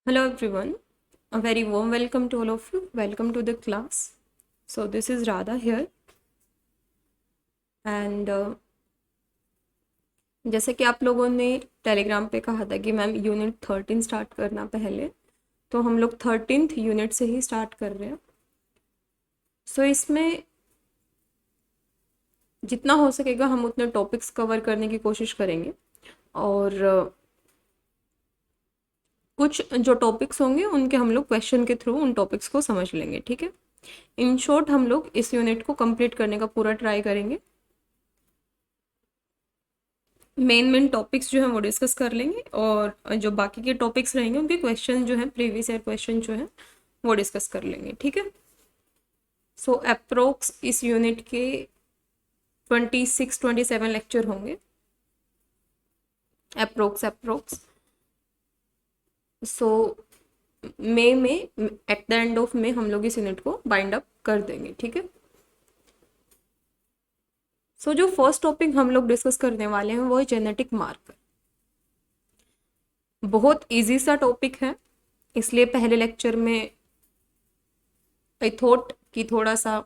Hello everyone, a very warm welcome to all of you. Welcome to the class. So this is Radha here and जैसे कि आप लोगों ने Telegram पे कहा था कि मैम यूनिट 13 स्टार्ट करना पहले, तो हम लोग 13th यूनिट से ही स्टार्ट कर रहे हैं। सो इसमें जितना हो सकेगा हम उतने टॉपिक्स कवर करने की कोशिश करेंगे और कुछ जो टॉपिक्स होंगे उनके हम लोग क्वेश्चन के थ्रू उन टॉपिक्स को समझ लेंगे, ठीक है। इन शॉर्ट हम लोग इस यूनिट को कंप्लीट करने का पूरा ट्राई करेंगे। मेन टॉपिक्स जो हैं वो डिस्कस कर लेंगे और जो बाकी के टॉपिक्स रहेंगे उनके क्वेश्चन जो हैं, प्रीवियस ईयर क्वेश्चन जो हैं वो डिस्कस कर लेंगे, ठीक है। सो अप्रोक्स इस यूनिट के 26-27 लेक्चर होंगे अप्रोक्स। सो मई में at the end of May हम लोग इस यूनिट को बाइंड अप कर देंगे, ठीक है। सो जो फर्स्ट टॉपिक हम लोग डिस्कस करने वाले हैं वो है जेनेटिक मार्कर। बहुत इजी सा टॉपिक है, इसलिए पहले लेक्चर में आई थॉट कि थोड़ा सा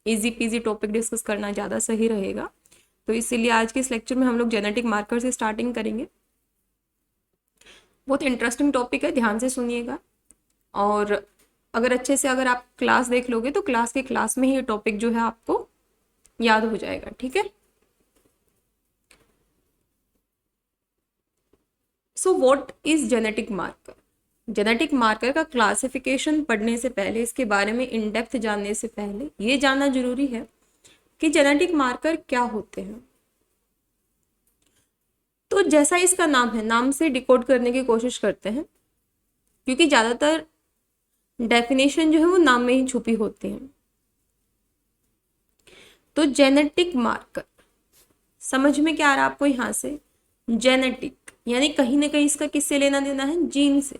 इजी पीजी टॉपिक डिस्कस करना ज़्यादा सही रहेगा, तो इसीलिए आज के इस लेक्चर में हम लोग जेनेटिक मार्कर से स्टार्टिंग करेंगे। बहुत इंटरेस्टिंग टॉपिक है, ध्यान से सुनिएगा और अगर आप क्लास देख लोगे तो क्लास में ही ये टॉपिक जो है आपको याद हो जाएगा, ठीक है। So what is genetic marker? Genetic marker का क्लासिफिकेशन पढ़ने से पहले, इसके बारे में इन डेप्थ जानने से पहले ये जानना जरूरी है कि जेनेटिक मार्कर क्या होते हैं। तो जैसा इसका नाम है, नाम से डिकोड करने की कोशिश करते हैं, क्योंकि ज़्यादातर डेफिनेशन जो है वो नाम में ही छुपी होती है। तो जेनेटिक मार्कर समझ में क्या आ रहा है आपको यहाँ से? जेनेटिक यानी कहीं ना कहीं इसका किससे लेना देना है? जीन से।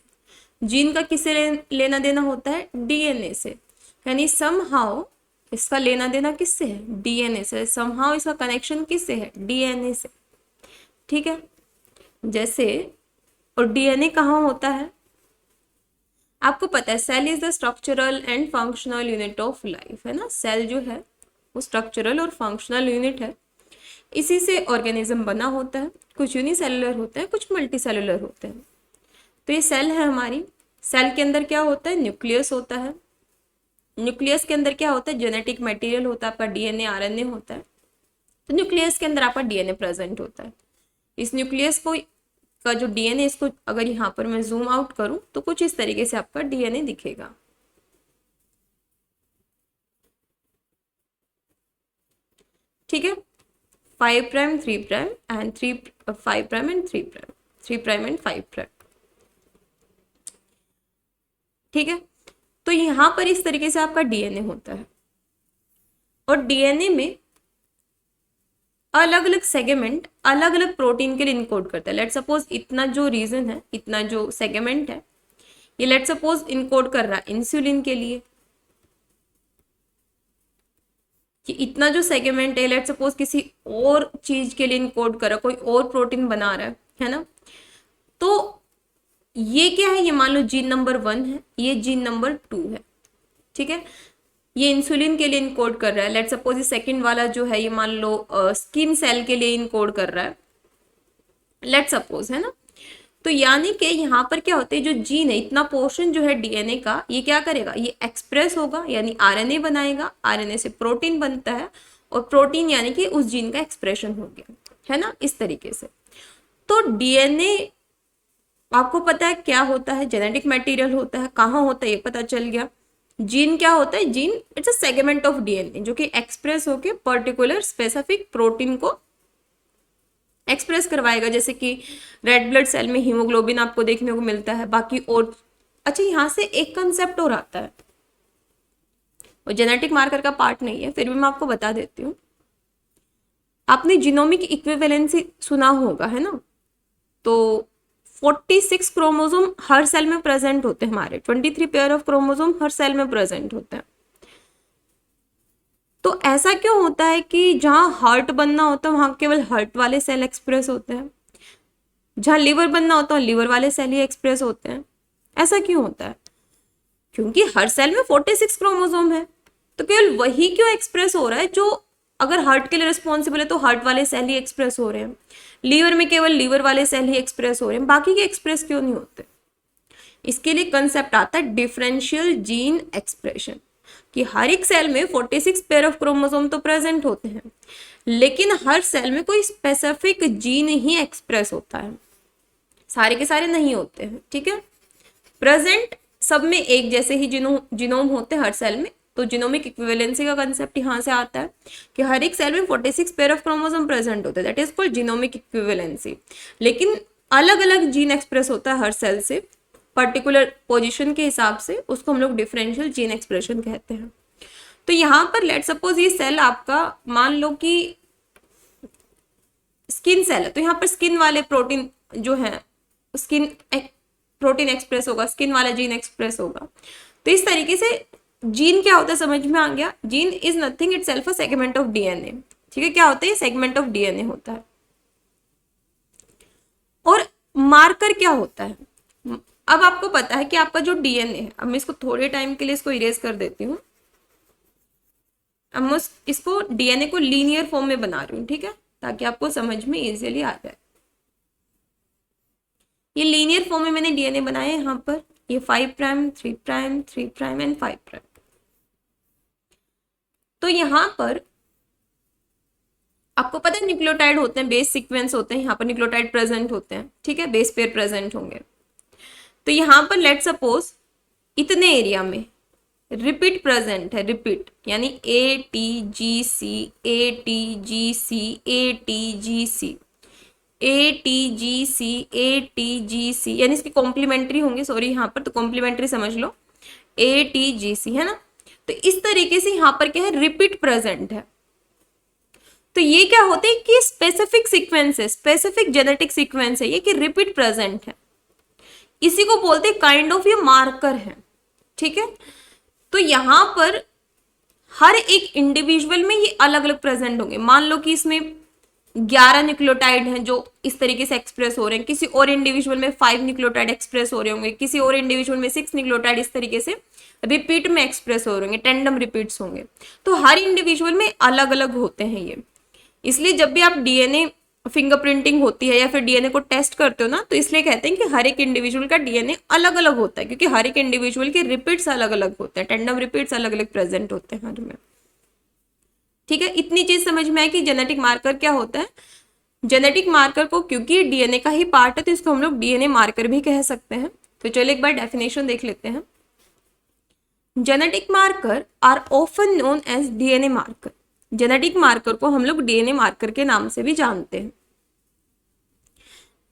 जीन का किससे लेना देना होता है? डीएनए से। यानी समहाउ इसका लेना देना किससे है? डीएनए से। समहाउ इसका कनेक्शन किससे है? डीएनए से, ठीक है। जैसे, और डीएनए कहाँ होता है? आपको पता है cell is the structural and functional unit of life, है ना। सेल जो है वो स्ट्रक्चरल और फंक्शनल यूनिट है, इसी से ऑर्गेनिज्म बना होता है। कुछ यूनिसेलुलर होते हैं, कुछ मल्टीसेलुलर होते हैं। तो ये सेल है हमारी। सेल के अंदर क्या होता है? न्यूक्लियस होता है। न्यूक्लियस के अंदर क्या होता है? जेनेटिक मटेरियल होता है, आपका डीएनए आरएनए होता है। तो न्यूक्लियस के अंदर आपका डीएनए प्रेजेंट होता है। इस न्यूक्लियस को का जो डीएनए, इसको अगर यहाँ पर मैं जूम आउट करूं तो कुछ इस तरीके से आपका डीएनए दिखेगा, ठीक है। 5 prime 3 prime and 5 prime and 3 prime, 3 prime and 5 prime, ठीक है। तो यहाँ पर इस तरीके से आपका डीएनए होता है और डीएनए में अलग अलग सेगमेंट अलग अलग प्रोटीन के लिए इनकोड करता है। लेट सपोज इतना जो रीजन है, इतना जो सेगमेंट है, ये लेट सपोज इनकोड कर रहा है इंसुलिन के लिए। कि इतना जो सेगमेंट है लेट सपोज किसी और चीज के लिए इनकोड कर रहा है, कोई और प्रोटीन बना रहा है ना। तो ये क्या है? ये मान लो जीन नंबर 1 है, ये जीन नंबर 2 है, ठीक है। ये इंसुलिन के लिए इनकोड कर रहा है। लेट सपोज ये सेकंड वाला जो है, ये मान लो स्किन सेल के लिए इनकोड कर रहा है, लेट सपोज, है ना। तो यानी कि यहाँ पर क्या होता है, जो जीन है, इतना पोर्शन जो है डीएनए का, ये क्या करेगा? ये एक्सप्रेस होगा, यानी आरएनए बनाएगा। आरएनए से प्रोटीन बनता है और प्रोटीन यानी कि उस जीन का एक्सप्रेशन हो गया, है ना, इस तरीके से। तो डीएनए आपको पता है क्या होता है? जेनेटिक मटेरियल होता है। कहाँ होता है ये पता चल गया। जीन क्या होता है? Gene it's a segment of DNA जो कि एक्सप्रेस होके पर्टिकुलर स्पेसिफिक प्रोटीन को एक्सप्रेस करवाएगा। जैसे कि रेड ब्लड सेल में हीमोग्लोबिन आपको देखने को मिलता है, बाकी और। अच्छा, यहाँ से एक कंसेप्ट और आता है, वो जेनेटिक मार्कर का पार्ट नहीं है, फिर भी मैं आपको बता देती हूँ। आपने जीनोमिक इक्विवेलेंसी सुना होगा, है ना। तो 46 क्रोमोसोम हर सेल में प्रेजेंट होते हैं हमारे, 23 पेयर ऑफ क्रोमोसोम हर सेल में प्रेजेंट होते हैं। तो ऐसा क्यों होता है कि जहां हार्ट बनना होता है वहां केवल हार्ट वाले सेल एक्सप्रेस होते हैं, जहां लिवर बनना होता है लिवर वाले सेल ही एक्सप्रेस होते हैं? ऐसा क्यों होता है? क्योंकि हर सेल में 46 क्रोमोसोम है, तो केवल वही क्यों एक्सप्रेस हो रहा है जो अगर हार्ट के लिए रिस्पॉन्सिबल है तो हार्ट वाले सेल ही एक्सप्रेस हो रहे हैं, लीवर में केवल लीवर वाले सेल ही एक्सप्रेस हो रहे हैं, बाकी के एक्सप्रेस क्यों नहीं होते? इसके लिए कंसेप्ट आता है डिफरेंशियल जीन एक्सप्रेशन, कि हर एक सेल में 46 पेयर ऑफ क्रोमोसोम तो प्रेजेंट होते हैं, लेकिन हर सेल में कोई स्पेसिफिक जीन ही एक्सप्रेस होता है, सारे के सारे नहीं होते हैं। ठीक है, प्रेजेंट सब में एक जैसे ही जीनोम होते हैं हर सेल में, तो जीनोमिक इक्विवेलेंसी का कंसेप्ट यहाँ से आता है कि हर एक सेल में 46 पेयर ऑफ क्रोमोसोम प्रेजेंट होते हैं, that is called genomic equivalency. लेकिन अलग अलग जीन एक्सप्रेस होता है हर सेल से पर्टिकुलर पोजीशन के हिसाब से, उसको हम लोग डिफरेंशियल जीन एक्सप्रेशन कहते हैं। तो यहाँ पर लेट सपोज ये सेल आपका मान लो कि स्किन सेल है, तो यहाँ पर स्किन वाले प्रोटीन जो है, स्किन प्रोटीन एक्सप्रेस होगा, स्किन वाला जीन एक्सप्रेस होगा। तो इस तरीके से जीन क्या होता है समझ में आ गया? Gene is nothing itself a segment of DNA. ठीक है, क्या होता है? सेगमेंट ऑफ डीएनए होता है। और मार्कर क्या होता है? अब आपको पता है कि आपका जो डीएनए है, अब मैं इसको थोड़े टाइम के लिए इसको इरेज कर देती हूँ। अब मैं इसको डीएनए को लीनियर फॉर्म में बना रही हूँ, ठीक है, ताकि आपको समझ में इजीली आ जाए। ये लीनियर फॉर्म में मैंने डीएनए बनाया है यहाँ पर, ये 5 prime 3 prime 3 prime and 5 prime. तो यहाँ पर आपको पता है न्यूक्लियोटाइड होते हैं, बेस सीक्वेंस होते हैं, यहाँ पर न्यूक्लियोटाइड प्रेजेंट होते हैं, ठीक है, बेस पेयर प्रेजेंट होंगे। तो यहाँ पर लेट सपोज इतने एरिया में रिपीट प्रेजेंट है, रिपीट यानी ATGC ATGC ATGC ATGC ATGC, यानी इसके कॉम्प्लीमेंट्री होंगे, सॉरी यहाँ पर तो कॉम्प्लीमेंट्री समझ लो, ATGC है ना। तो इस तरीके से यहाँ पर क्या है? रिपीट प्रेजेंट है। तो ये क्या होते हैं कि स्पेसिफिक सीक्वेंस है, स्पेसिफिक जेनेटिक सीक्वेंस है ये, कि रिपीट प्रेजेंट है, इसी को बोलते हैं काइंड ऑफ ये मार्कर है। ठीक है, तो यहां पर हर एक इंडिविजुअल में ये अलग अलग प्रेजेंट होंगे। मान लो कि इसमें 11 न्यूक्लियोटाइड हैं जो इस तरीके से एक्सप्रेस हो रहे हैं, किसी और इंडिविजुअल में 5 न्यूक्लियोटाइड एक्सप्रेस हो रहे होंगे, किसी और इंडिविजुअल में 6 न्यूक्लियोटाइड इस तरीके से रिपीट में एक्सप्रेस हो रहे होंगे, टेंडम रिपीट्स होंगे। तो हर इंडिविजुअल में अलग अलग होते हैं ये। इसलिए जब भी आप डीएनए फिंगरप्रिंटिंग होती है या फिर डीएनए को टेस्ट करते हो ना, तो इसलिए कहते हैं कि हर एक इंडिविजुअल का डीएनए अलग अलग होता है, क्योंकि हर एक इंडिविजुअल के रिपीट्स अलग अलग होते हैं, टेंडम रिपीट्स अलग अलग प्रेजेंट होते हैं हर में। ठीक है, इतनी चीज समझ में आए कि जेनेटिक मार्कर क्या होता है। जेनेटिक मार्कर को, क्योंकि डीएनए का ही पार्ट है, तो इसको हम लोग डीएनए मार्कर भी कह सकते हैं। तो चलो एक बार डेफिनेशन देख लेते हैं। Genetic marker are often known as DNA marker. Genetic marker को हम लोग डीएनए मार्कर के नाम से भी जानते हैं।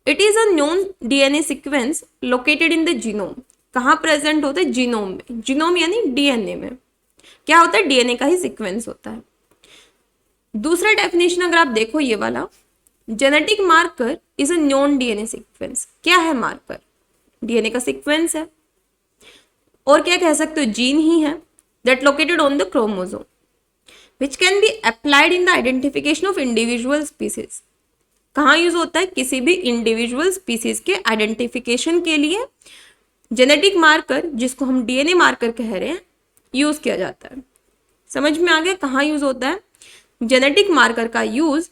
It is a known DNA sequence located in the genome. कहाँ प्रेजेंट होता है? जीनोम में। जीनोम यानी डीएनए में क्या होता है? डीएनए का ही सीक्वेंस होता है। दूसरा डेफिनेशन अगर आप देखो ये वाला, genetic marker is a non DNA sequence. क्या है मार्कर? डीएनए का सीक्वेंस है, और क्या कह सकते हो? जीन ही है, that located on the chromosome which can be applied in the identification of individual species। कहाँ यूज होता है? किसी भी इंडिविजुअल स्पीसीज के आइडेंटिफिकेशन के लिए जेनेटिक मार्कर, जिसको हम डीएनए मार्कर कह रहे हैं, यूज किया जाता है। समझ में आ गया कहाँ यूज होता है? जेनेटिक मार्कर का यूज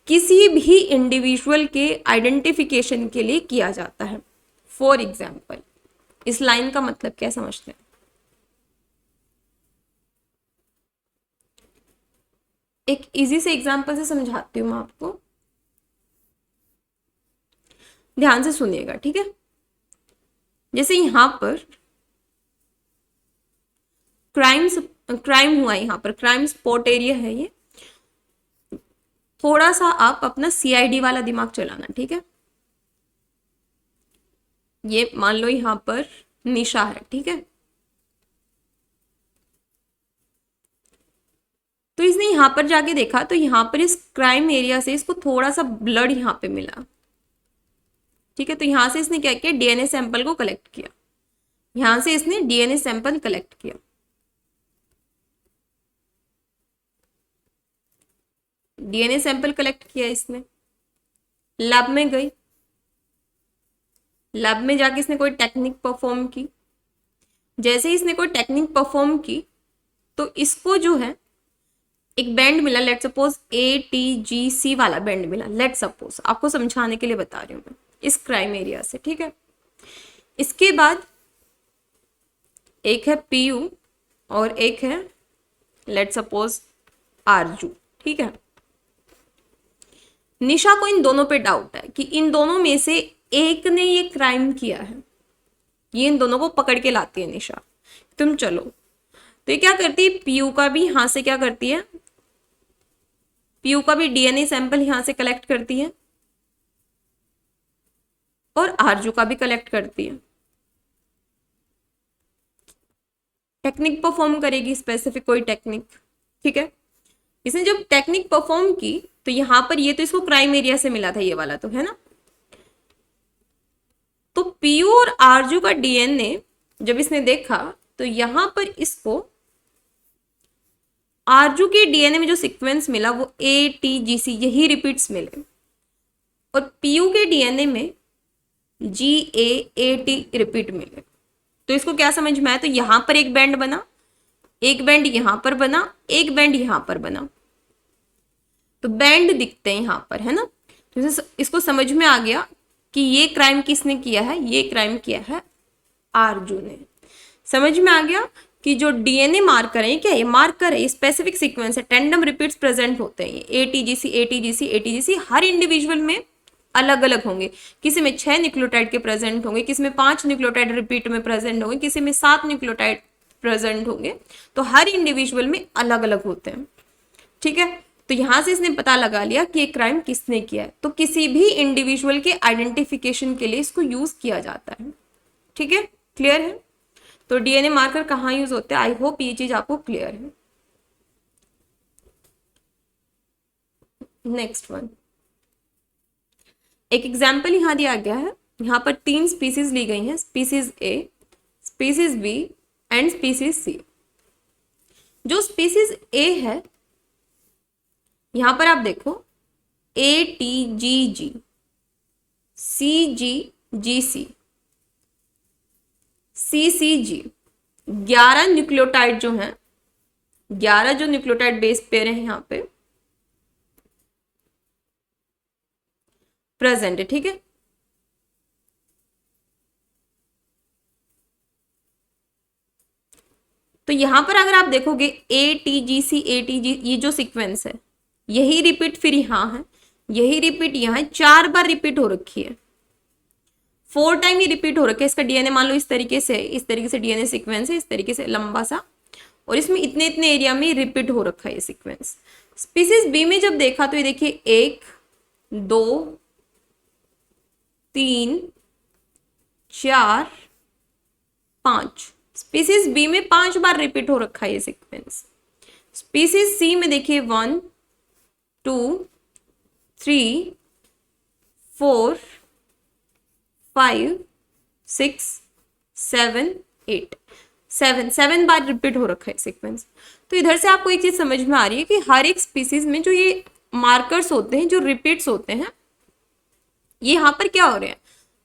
किसी भी इंडिविजुअल के आइडेंटिफिकेशन के लिए किया जाता है। फॉर एग्जाम्पल, इस लाइन का मतलब क्या समझते हैं? एक इजी से एग्जाम्पल से समझाती हूँ मैं आपको, ध्यान से सुनिएगा, ठीक है। जैसे यहां पर क्राइम हुआ, यहाँ पर क्राइम स्पॉट एरिया है ये। थोड़ा सा आप अपना सीआईडी वाला दिमाग चलाना, ठीक है। ये मान लो यहाँ पर निशा है, ठीक है। तो इसने यहाँ पर जाके देखा, तो यहाँ पर इस क्राइम एरिया से इसको थोड़ा सा ब्लड यहाँ पे मिला, ठीक है। तो यहाँ से इसने क्या किया? डीएनए सैंपल को कलेक्ट किया। यहाँ से इसने डीएनए सैंपल कलेक्ट किया, डीएनए सैंपल कलेक्ट किया इसने, लैब में गई, लैब में जाके इसने कोई टेक्निक परफॉर्म की, जैसे ही इसने कोई टेक्निक परफॉर्म की तो इसको जो है एक बैंड मिला, लेट सपोज ATGC वाला बैंड मिला, लेट सपोज, आपको समझाने के लिए बता रही हूँ मैं, इस क्राइम एरिया से, ठीक है। इसके बाद एक है PU और एक है लेट सपोज आरजू, ठीक है। निशा को इन दोनों पे डाउट है कि इन दोनों में से एक ने ये क्राइम किया है, ये इन दोनों को पकड़ के लाती है निशा, तुम चलो। तो ये क्या करती है, पीयू का भी यहां से क्या करती है, पीयू का भी DNA सैंपल यहां से कलेक्ट करती है और आरजू का भी कलेक्ट करती है। टेक्निक परफॉर्म करेगी, स्पेसिफिक कोई टेक्निक, ठीक है। इसने जब टेक्निक परफॉर्म की तो यहां पर ये तो इसको क्राइम एरिया से मिला था, ये वाला तो है ना। तो पीयू और आरजू का DNA जब इसने देखा तो यहां पर इसको आरजू के DNA में जो सीक्वेंस मिला वो ATGC यही रिपीट्स मिले, और पीयू के DNA में GAAT रिपीट मिले। तो इसको क्या समझ में आया, तो यहां पर एक बैंड बना, एक बैंड यहां पर बना, एक बैंड यहां पर बना, तो बैंड दिखते हैं यहां पर, है ना। तो इसको समझ में आ गया कि ये क्राइम किसने किया है, ये क्राइम किया है आरजू ने। समझ में आ गया कि जो DNA मार्कर है, क्या ये मार्कर है, स्पेसिफिक सीक्वेंस है, टेंडम रिपीट्स प्रेजेंट होते हैं, ATGC ATGC ATGC हर इंडिविजुअल में अलग अलग होंगे, किसी में 6 न्यूक्लियोटाइड के प्रेजेंट होंगे, किसी में 5 न्यूक्लियोटाइड रिपीट में प्रेजेंट होंगे, किसी में 7 न्यूक्लियोटाइड प्रेजेंट होंगे, तो हर इंडिविजुअल में अलग अलग होते हैं, ठीक है। तो यहां से इसने पता लगा लिया कि ये क्राइम किसने किया है, तो किसी भी इंडिविजुअल के आइडेंटिफिकेशन के लिए इसको यूज किया जाता है, ठीक है, क्लियर है। तो DNA मार्कर कहाँ यूज होते हैं, आई होप ये चीज आपको क्लियर है। नेक्स्ट वन, एक एग्जाम्पल यहां दिया गया है, यहां पर 3 स्पीसीज ली गई हैं, species A, species B and species C। जो स्पीसीज A है यहां पर आप देखो ATGG CGGC CCG 11 न्यूक्लियोटाइड जो हैं, 11 जो न्यूक्लियोटाइड बेस पेयर हैं यहां पे प्रेजेंट है, ठीक है। तो यहां पर अगर आप देखोगे ATGC ATG ये जो सीक्वेंस है यही रिपीट फिर यहां है, यही रिपीट यहां है, 4 बार रिपीट हो रखी है, 4 टाइम ये रिपीट हो रखा है। इसका DNA मान लो इस तरीके से, इस तरीके से DNA सीक्वेंस है, इस तरीके से लंबा सा, और इसमें इतने इतने एरिया में रिपीट हो रखा है ये सीक्वेंस। स्पीसीज बी में जब देखा तो ये देखिए 1 2 3 4 5, स्पीसीज बी में 5 बार रिपीट हो रखा है ये सीक्वेंस। स्पीसीज सी में देखिए 1 2 3 4 5 6 7 8, 7 बार रिपीट हो रखा है सीक्वेंस। तो इधर से आपको एक चीज समझ में आ रही है कि हर एक स्पीसीज में जो ये मार्कर्स होते हैं, जो रिपीट्स होते हैं, ये यहाँ पर क्या हो रहे हैं,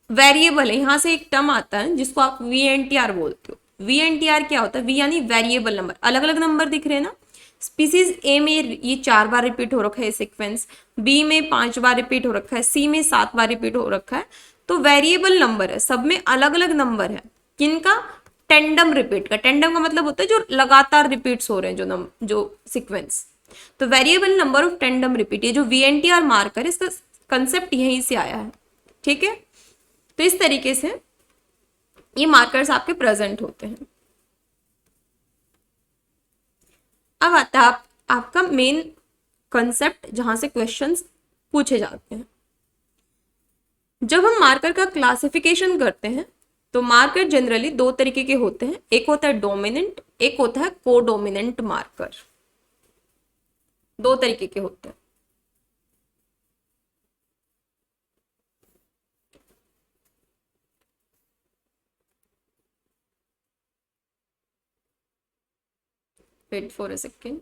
वेरिएबल है। यहाँ से एक टर्म आता है जिसको आप VNTR बोलते हो। VNTR क्या होता है, V यानी वेरिएबल नंबर, अलग अलग नंबर दिख रहे हैं ना। स्पीसीज ए में ये 4 बार रिपीट हो रखा है सीक्वेंस, बी में 5 बार रिपीट हो रखा है, सी में 7 बार रिपीट हो रखा है। तो वेरिएबल नंबर है, सब में अलग अलग नंबर है, किनका, टेंडम रिपीट का। टेंडम का मतलब होता है जो लगातार रिपीट्स हो रहे हैं, जो सीक्वेंस। तो variable number of tandem repeat, ये जो VNTR मार्कर है इसका कंसेप्ट यहीं से आया है, ठीक है। तो इस तरीके से ये मार्कर्स आपके प्रेजेंट होते हैं। अब आता है आपका मेन कंसेप्ट जहां से क्वेश्चंस पूछे जाते हैं। जब हम मार्कर का क्लासिफिकेशन करते हैं तो मार्कर जनरली 2 तरीके के होते हैं, एक होता है डोमिनेंट, एक होता है कोडोमिनेंट मार्कर। 2 तरीके के होते हैं। Wait for a second.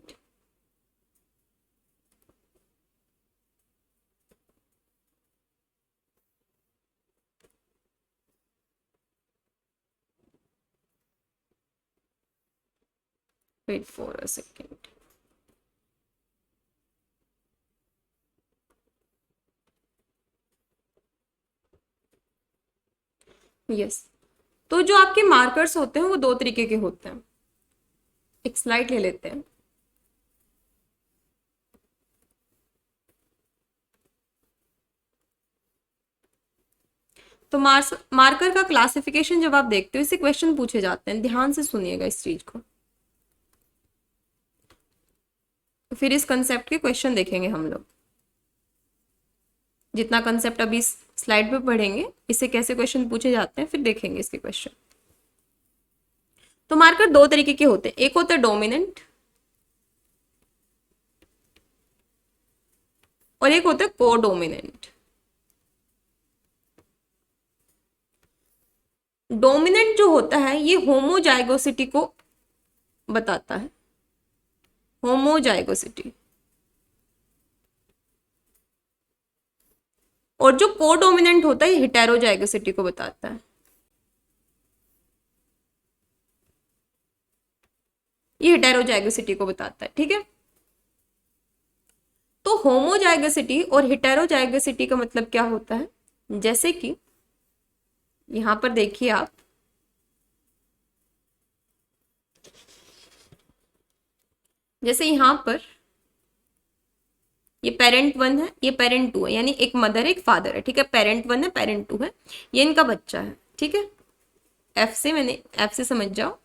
Wait for a second. Yes, तो जो आपके मार्कर्स होते हैं वो दो तरीके के होते हैं। एक स्लाइड ले लेते हैं। तो मार्कर का क्लासिफिकेशन जब आप देखते हो, इससे क्वेश्चन पूछे जाते हैं, ध्यान से सुनिएगा इस चीज को। फिर इस कंसेप्ट के क्वेश्चन देखेंगे हम लोग। जितना कंसेप्ट अभी स्लाइड पे पढ़ेंगे, इससे कैसे क्वेश्चन पूछे जाते हैं फिर देखेंगे इसके क्वेश्चन। तो मार्कर दो तरीके के होते हैं, एक होता है डोमिनेंट और एक होता है कोडोमिनेंट। डोमिनेंट जो होता है ये होमोजाइगोसिटी को बताता है, होमोजाइगोसिटी। और जो कोडोमिनेंट होता है हेटेरोजाइगोसिटी को बताता है। ये हेटेरोजाइगोसिटी को बताता है, ठीक है। तो होमोजाइगोसिटी और हेटेरोजाइगोसिटी का मतलब क्या होता है, जैसे कि यहां पर देखिए आप, जैसे यहां पर ये पेरेंट 1 है, ये पेरेंट 2 है, यानी एक मदर एक फादर है, ठीक है। पेरेंट 1 है, पेरेंट 2 है, ये इनका बच्चा है, ठीक है। एफ से समझ जाओ,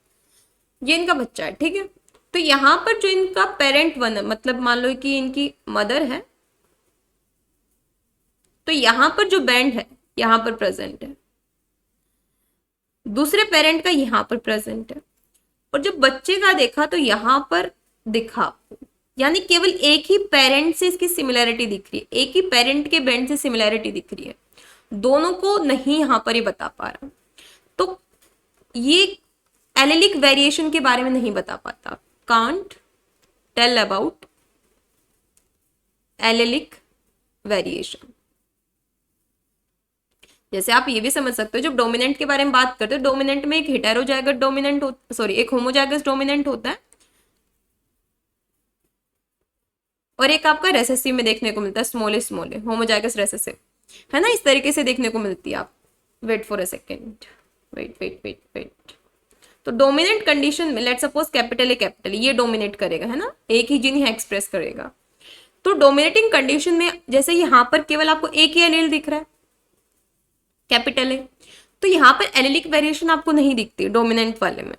ये इनका बच्चा है, ठीक है। तो यहां पर जो इनका पेरेंट 1 है, मतलब मान लो कि इनकी मदर है, तो यहां पर जो बैंड है यहां पर प्रेजेंट है, दूसरे पेरेंट का यहां पर प्रेजेंट है। और जब बच्चे का देखा तो यहां पर दिखा, यानी केवल एक ही पेरेंट से इसकी सिमिलैरिटी दिख रही है, एक ही पेरेंट के बैंड से सिमिलैरिटी दिख रही है, दोनों को नहीं यहां पर ही बता पा रहा। तो ये एलेलिक वेरिएशन के बारे में नहीं बता पाता, can't tell about allelic variation. जैसे आप ये भी समझ सकते हो, जब डोमिनेंट के बारे में बात करते हो, डोमिनेंट में एक हेटेरोजाइगस डोमिनेंट एक होमोजाइगस डोमिनेंट होता है और एक आपका रेसेसिव में देखने को मिलता है, स्मॉले होमोजाइगस रेसेसिव, है ना, इस तरीके से देखने को मिलती है। आप wait for a second, wait. तो डोमिनेंट कंडीशन में लेट सपोज कैपिटल ये डोमिनेट करेगा, है ना, एक ही जीन है एक्सप्रेस करेगा। तो डोमिनेटिंग कंडीशन में जैसे यहां पर केवल आपको एक ही एलील दिख रहा है, कैपिटल है, तो यहां पर एलिलिक वेरिएशन आपको नहीं दिखती डोमिनेंट वाले में,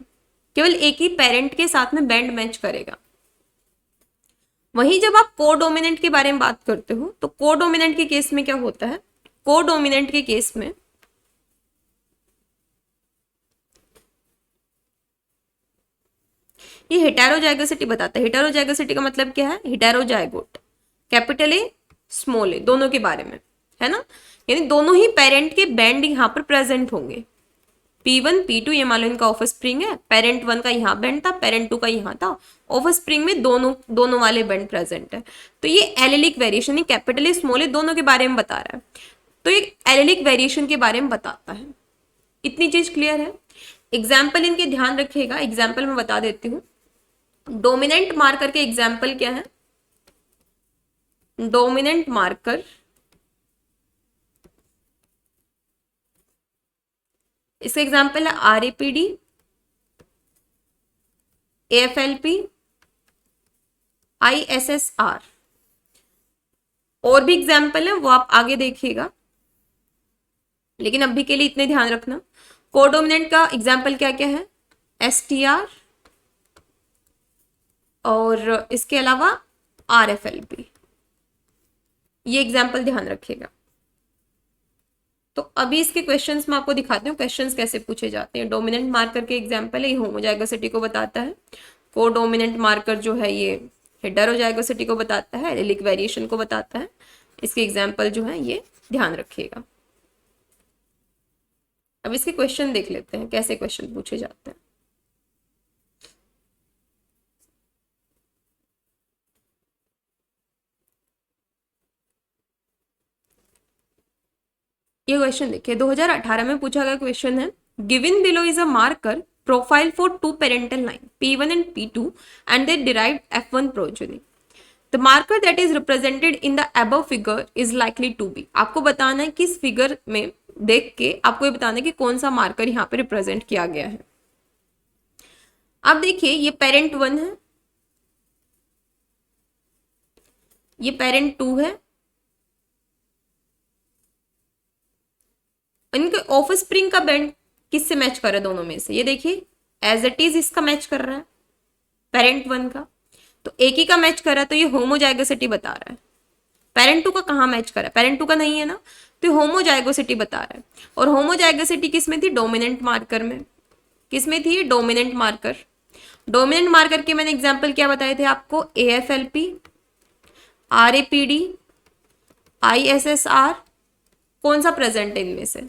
केवल एक ही पेरेंट के साथ में बैंड मैच करेगा। वहीं जब आप कोडोमिनेंट के बारे में बात करते हो, तो कोडोमिनेंट के केस में क्या होता है, कोडोमिनेंट के केस में ये हेटेरोजाइगोसिटी बताता है। हेटेरोजाइगोसिटी का मतलब क्या है, हेटेरोजाइगोट, कैपिटल ए स्मॉल ए, दोनों के बारे में, है ना, यानी दोनों ही पेरेंट के बैंड यहां पर प्रेजेंट होंगे। P1 P2 ये मान लो इनका ऑफ स्प्रिंग है, पेरेंट 1 का यहाँ बैंड था, पेरेंट 2 का यहाँ था, ऑफ स्प्रिंग में दोनों वाले बैंड प्रेजेंट है। तो ये एलिलिक वेरिएशन, कैपिटल स्मॉल दोनों के बारे में बता रहा है, तो ये एलिलिक वेरिएशन के बारे में बताता है। इतनी चीज क्लियर है। एग्जाम्पल इनके ध्यान रखिएगा, एग्जाम्पल मैं बता देती हूँ। डोमिनेंट मार्कर के एग्जाम्पल क्या है, डोमिनेंट मार्कर इसका एग्जाम्पल है RAPD, AFLP, ISSR। और भी एग्जाम्पल है, वो आप आगे देखिएगा, लेकिन अभी के लिए इतने ध्यान रखना। कोडोमिनेंट का एग्जाम्पल क्या क्या है, STR और इसके अलावा RFLP, ये एग्जाम्पल ध्यान रखिएगा। तो अभी इसके क्वेश्चंस मैं आपको दिखाती हूँ, क्वेश्चंस कैसे पूछे जाते हैं। डोमिनेंट मार्कर के एग्जाम्पल है, ये होमोजाइगोसिटी को बताता है। कोडोमिनेंट मार्कर जो है ये हेटेरोजाइगोसिटी को बताता है, एलिलिक वेरिएशन को बताता है। इसके एग्जाम्पल जो है ये ध्यान रखिएगा। अब इसके क्वेश्चन देख लेते हैं, कैसे क्वेश्चन पूछे जाते हैं। ये क्वेश्चन देखिए, 2018 में पूछा गया क्वेश्चन है, given below is a marker profile for two parental line P1 and P2 and their derived F1 progeny. The marker that is represented in the above figure is likely to be. आपको बताना है कि इस figure में देख के आपको ये बताना है कि कौन सा मार्कर यहाँ पे रिप्रेजेंट किया गया है. अब देखिए ये पेरेंट 1 है, ये पेरेंट 2 है, इनके ऑफ स्प्रिंग का बैंड किससे मैच कर रहा है दोनों में से? ये देखिए एज इट इज इसका मैच कर रहा है पेरेंट 1 का, तो एक ही का मैच कर रहा है, तो ये होमोजाइगोसिटी बता रहा है. पेरेंट 2 का कहाँ मैच कर रहा है? पेरेंट 2 का नहीं है ना, तो होमोजाइगोसिटी बता रहा है. और होमोजाइगोसिटी किस में थी? डोमिनेंट मार्कर में. किस में थी? Dominant marker. डोमिनेंट मार्कर के मैंने एग्जाम्पल क्या बताए थे आपको? AFLP, RAPD, ISSR. कौन सा प्रेजेंट है इनमें से?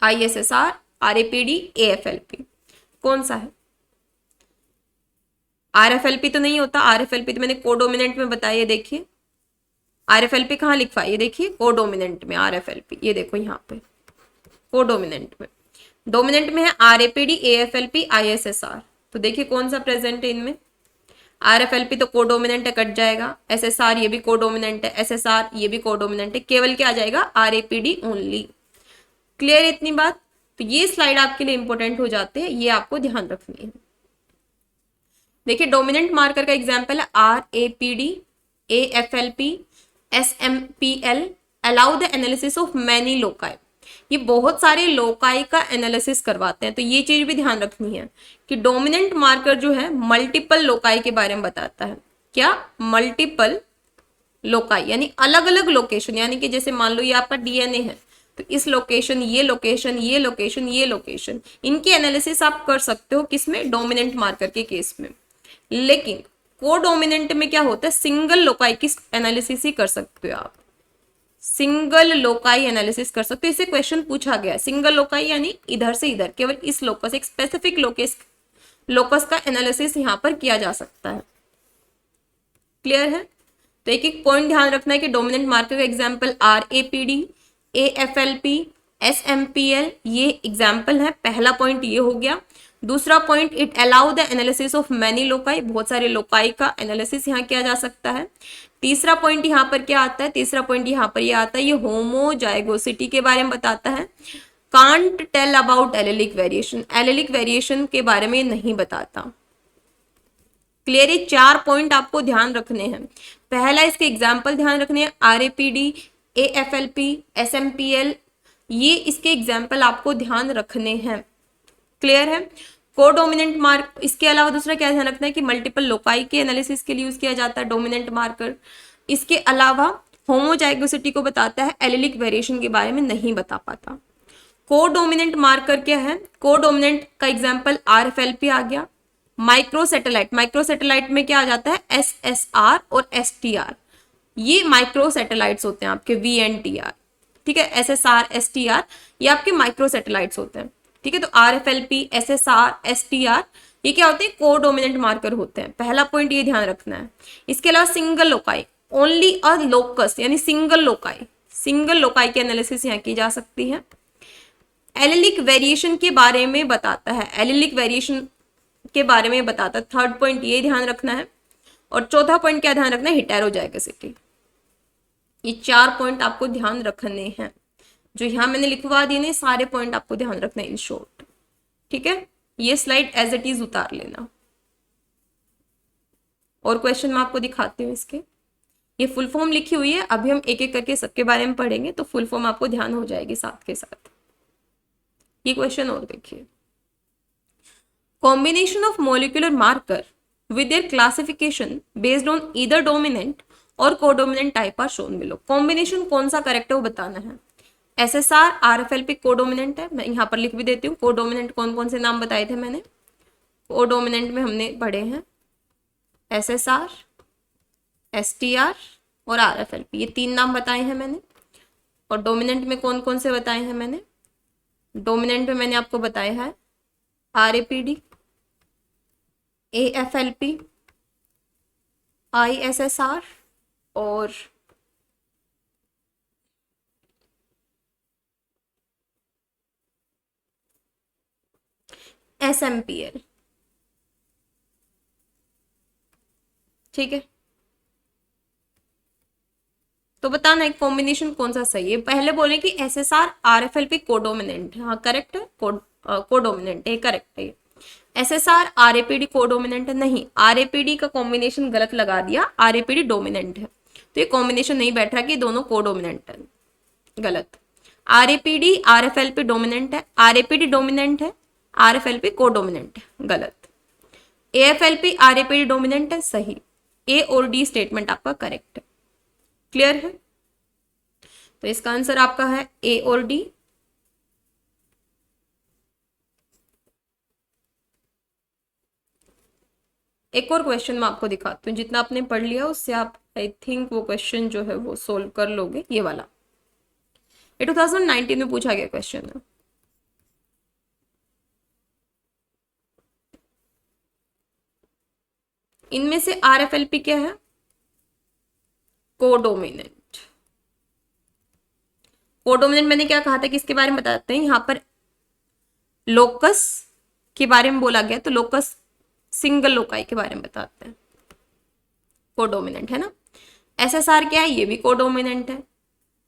ISSR, RAPD, AFLP. कौन सा है? RFLP तो नहीं होता. RFLP तो मैंने कोडोमिनेंट में बताया. देखिए RFLP कहाँ लिखा है? ये देखिए कोडोमिनेंट में RFLP. ये देखो यहाँ पे कोडोमिनेंट में. डोमिनेंट में है RAPD, AFLP, ISSR. तो देखिए कौन सा प्रेजेंट है इनमें? RFLP तो कोडोमिनेंट है, कट जाएगा. SSR ये भी कोडोमिनेंट है. SSR ये भी कोडोमिनेंट है. केवल क्या आ जाएगा? RAPD only. क्लियर इतनी बात? तो ये स्लाइड आपके लिए इंपॉर्टेंट हो जाते हैं, ये आपको ध्यान रखनी है. देखिए डोमिनेंट मार्कर का एग्जांपल है RAPD, AFLP, SMPL. Allow the analysis of many loci. ये बहुत सारे लोकाई का एनालिसिस करवाते हैं, तो ये चीज भी ध्यान रखनी है कि डोमिनेंट मार्कर जो है मल्टीपल लोकाई के बारे में बताता है. क्या? मल्टीपल लोकाई यानी अलग अलग लोकेशन. यानी कि जैसे मान लो ये आपका DNA है, तो इस लोकेशन, ये लोकेशन, ये लोकेशन, ये लोकेशन, इनकी एनालिसिस आप कर सकते हो किसमें? डोमिनेंट मार्कर के केस में. लेकिन कोडोमिनेंट में क्या होता है? सिंगल लोकाई की एनालिसिस ही कर सकते हो आप. सिंगल लोकाई एनालिसिस कर सकते हो. इसे क्वेश्चन पूछा गया है. सिंगल लोकाई यानी इधर से इधर, केवल इस लोकस, एक स्पेसिफिक लोकस का एनालिसिस यहां पर किया जा सकता है. क्लियर है? तो एक एक पॉइंट ध्यान रखना है कि डोमिनेंट मार्कर का एग्जांपल RAPD, AFLP, SMPL ये एग्जांपल है. पहला पॉइंट ये हो गया. दूसरा point, it allow the analysis of many loci. बहुत सारे लोकाई का एनालिसिस यहाँ किया जा सकता है. तीसरा पॉइंट यहाँ पर क्या आता है? तीसरा पॉइंट यहाँ पर ये आता है, ये होमोजाइगोसिटी के बारे में बताता है. Can't tell about allelic variation. Allelic variation के बारे में नहीं बताता. क्लियर? ये 4 पॉइंट आपको ध्यान रखने हैं. पहला इसके एग्जाम्पल ध्यान रखने हैं. RAPD, AFLP, SMPL ये इसके एग्जाम्पल आपको ध्यान रखने हैं. क्लियर है? कोडोमिनेंट मार्क. इसके अलावा दूसरा क्या ध्यान रखना है कि मल्टीपल लोकाई के एनालिसिस के लिए यूज किया जाता है डोमिनेंट मार्कर. इसके अलावा होमोजाइगोसिटी को बताता है, एलेलिक वेरिएशन के बारे में नहीं बता पाता. कोडोमिनेंट मार्कर क्या है? कोडोमिनेंट का एग्जांपल RFLP आ गया. Micro satellite. माइक्रो सैटेलाइट में क्या आ जाता है? SSR और STR. ये माइक्रो सैटेलाइट्स होते हैं आपके VNTR. ठीक है, SSR, STR ये आपके माइक्रो सैटेलाइट्स होते हैं. ठीक है, तो RFLP, SSR, STR ये क्या होते हैं? कोडोमिनेंट मार्कर होते हैं. पहला पॉइंट ये ध्यान रखना है. इसके अलावा सिंगल लोकाई, ओनली अ लोकस यानी सिंगल लोकाई. सिंगल लोकाई की एनालिसिस यहाँ की जा सकती है. एलेलिक वेरिएशन के बारे में बताता है. एलेलिक वेरिएशन के बारे में बताता है. थर्ड पॉइंट ये ध्यान रखना है. और चौथा पॉइंट क्या ध्यान रखना है? हेटेरोजाइगोसिटी. ये 4 पॉइंट आपको ध्यान रखने हैं. जो यहाँ मैंने लिखवा दिए ना, सारे पॉइंट आपको ध्यान रखना है इन शॉर्ट. ठीक है, ये स्लाइड एज इट इज उतार लेना. और क्वेश्चन मैं आपको दिखाती हूँ इसके. ये फुल फॉर्म लिखी हुई है. अभी हम एक एक करके सबके बारे में पढ़ेंगे, तो फुल फॉर्म आपको ध्यान हो जाएगी साथ के साथ. ये क्वेश्चन और देखिए. Combination of molecular marker with their classification based on either dominant और codominant type are shown below. Combination कौन सा करेक्ट है वो बताना है. SSR, RFLP कोडोमिनेंट है. मैं यहाँ पर लिख भी देती हूँ. कोडोमिनेंट कौन कौन से नाम बताए थे मैंने? कोडोमिनेंट में हमने पढ़े हैं SSR, STR और RFLP. ये 3 नाम बताए हैं मैंने. और डोमिनेंट में कौन कौन से बताए हैं मैंने? डोमिनेंट में मैंने आपको बताया है RAPD, AFLP, ISSR और SMPL। ठीक है, तो बताना एक कॉम्बिनेशन कौन सा सही है। पहले बोले कि SSR RFLP कोडोमिनेंट है, हाँ करेक्ट है, कोडोमिनेंट है, करेक्ट है। SSR RAPD कोडोमिनेंट है, नहीं, RAPD का कॉम्बिनेशन गलत लगा दिया, RAPD डोमिनेंट है, तो ये कॉम्बिनेशन नहीं बैठ रहा कि दोनों कोडोमिनेंट है, गलत। RAPD RFLP डोमिनेंट है, RAPD डोमिनेंट है, RFLP कोडोमिनेंट है, गलत। AFLP RAPD डोमिनेंट है, सही। A और D स्टेटमेंट आपका करेक्ट है। क्लियर है, तो इसका आंसर आपका है A और D। एक और क्वेश्चन मैं आपको दिखाती हूँ, जितना आपने पढ़ लिया उससे आप आई थिंक वो क्वेश्चन जो है वो सोल्व कर लोगे। ये वाला ये 2019 में पूछा गया क्वेश्चन है। इनमें से RFLP क्या है? कोडोमिनेंट। कोडोमिनेंट मैंने क्या कहा था कि इसके बारे में बताते हैं। यहाँ पर लोकस के बारे में बोला गया, तो लोकस सिंगल लोकाई के बारे में बताते हैं, कोडोमिनेंट है ना। SSR क्या है? ये भी कोडोमिनेंट है।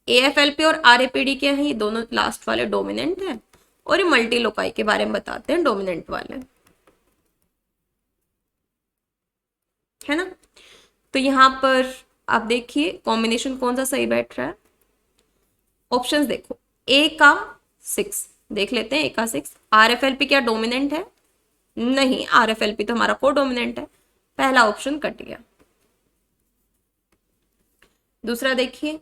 AFLP और RAPD क्या है? ये दोनों लास्ट वाले डोमिनेंट है। और ये मल्टी लोकाई के बारे में बताते हैं, डोमिनेंट वाले, है ना। तो यहां पर आप देखिए कॉम्बिनेशन कौन सा सही बैठ रहा है। ऑप्शंस देखो, A का 6 देख लेते हैं, A का 6। RFLP क्या डोमिनेंट है? नहीं, RFLP तो हमारा कोडोमिनेंट है, पहला ऑप्शन कट गया। दूसरा देखिए,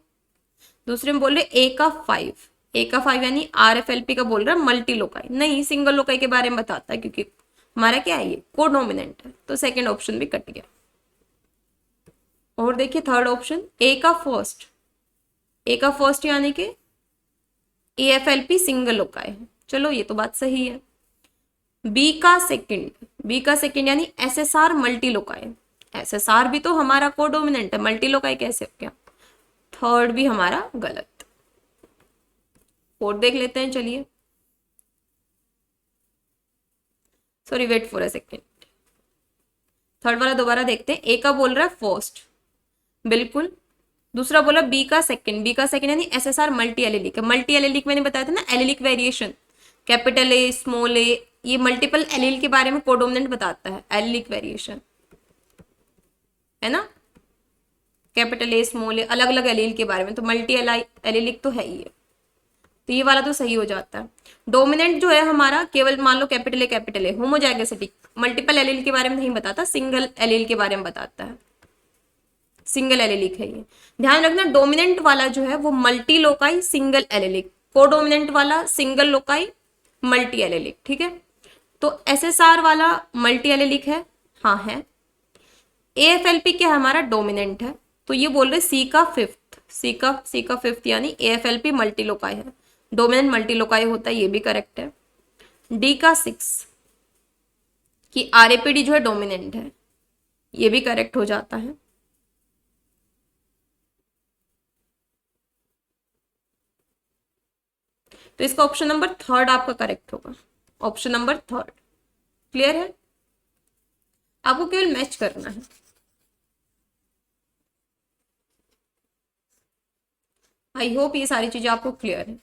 दूसरे में बोल रहे A का 5, A का 5 यानी RFLP का बोल रहा है मल्टी लोकाई, नहीं सिंगल लोकाई के बारे में बताता है, क्योंकि हमारा क्या है, ये कोडोमिनेंट है, तो सेकंड ऑप्शन भी कट गया। और देखिए थर्ड ऑप्शन, A का फर्स्ट, A का फर्स्ट यानी कि AFLP सिंगल लोकाई है, चलो ये तो बात सही है। B का सेकंड, B का सेकंड यानी SSR मल्टी लोकाई, SSR भी तो हमारा कोडोमिनेंट है, मल्टी लोकाई कैसे हो गया? थर्ड भी हमारा गलत। फोर्थ देख लेते हैं, चलिए, sorry wait for a second, third वाला दोबारा देखते हैं। ए का बोल रहा है फर्स्ट, बिल्कुल। दूसरा बोला बी का सेकंड, बी का सेकंड यानी SSR मल्टी एलिलिक है। मल्टी एलिलिक मैंने बताया था ना, allelic variation, capital A small A, ये मल्टीपल एलिल के बारे में कोडोमिनेंट बताता है, एलिलिक वेरिएशन, है ना। कैपिटल ए स्मॉल ए अलग अलग एलिल के बारे में, तो मल्टी एलिलिक तो है ही है, तो ये वाला तो सही हो जाता है। डोमिनेंट जो है हमारा केवल मान लो कैपिटल ए होमो जाएगा सटिक, मल्टीपल एलिल के बारे में नहीं बताता, सिंगल एलिल के बारे में बताता है, सिंगल एलिलिक है ये। ध्यान रखना, डोमिनेंट वाला जो है वो मल्टी लोकाई सिंगल एलिलिक, कोडोमिनेंट वाला सिंगल लोकाई मल्टी एलिलिक, ठीक है। तो SSR वाला मल्टी एलिलिक है, हाँ है। AFLP क्या है हमारा? डोमिनेंट है, तो ये बोल रहे C का फिफ्थ, C का फिफ्थ यानी AFLP मल्टी लोकाई है, डोमिनेंट मल्टी लोकाई होता है, ये भी करेक्ट है। D का 6 कि RAPD जो है डोमिनेंट है, ये भी करेक्ट हो जाता है। तो इसका ऑप्शन नंबर थर्ड आपका करेक्ट होगा, ऑप्शन नंबर थर्ड। क्लियर है, आपको केवल मैच करना है। आई होप ये सारी चीजें आपको क्लियर है।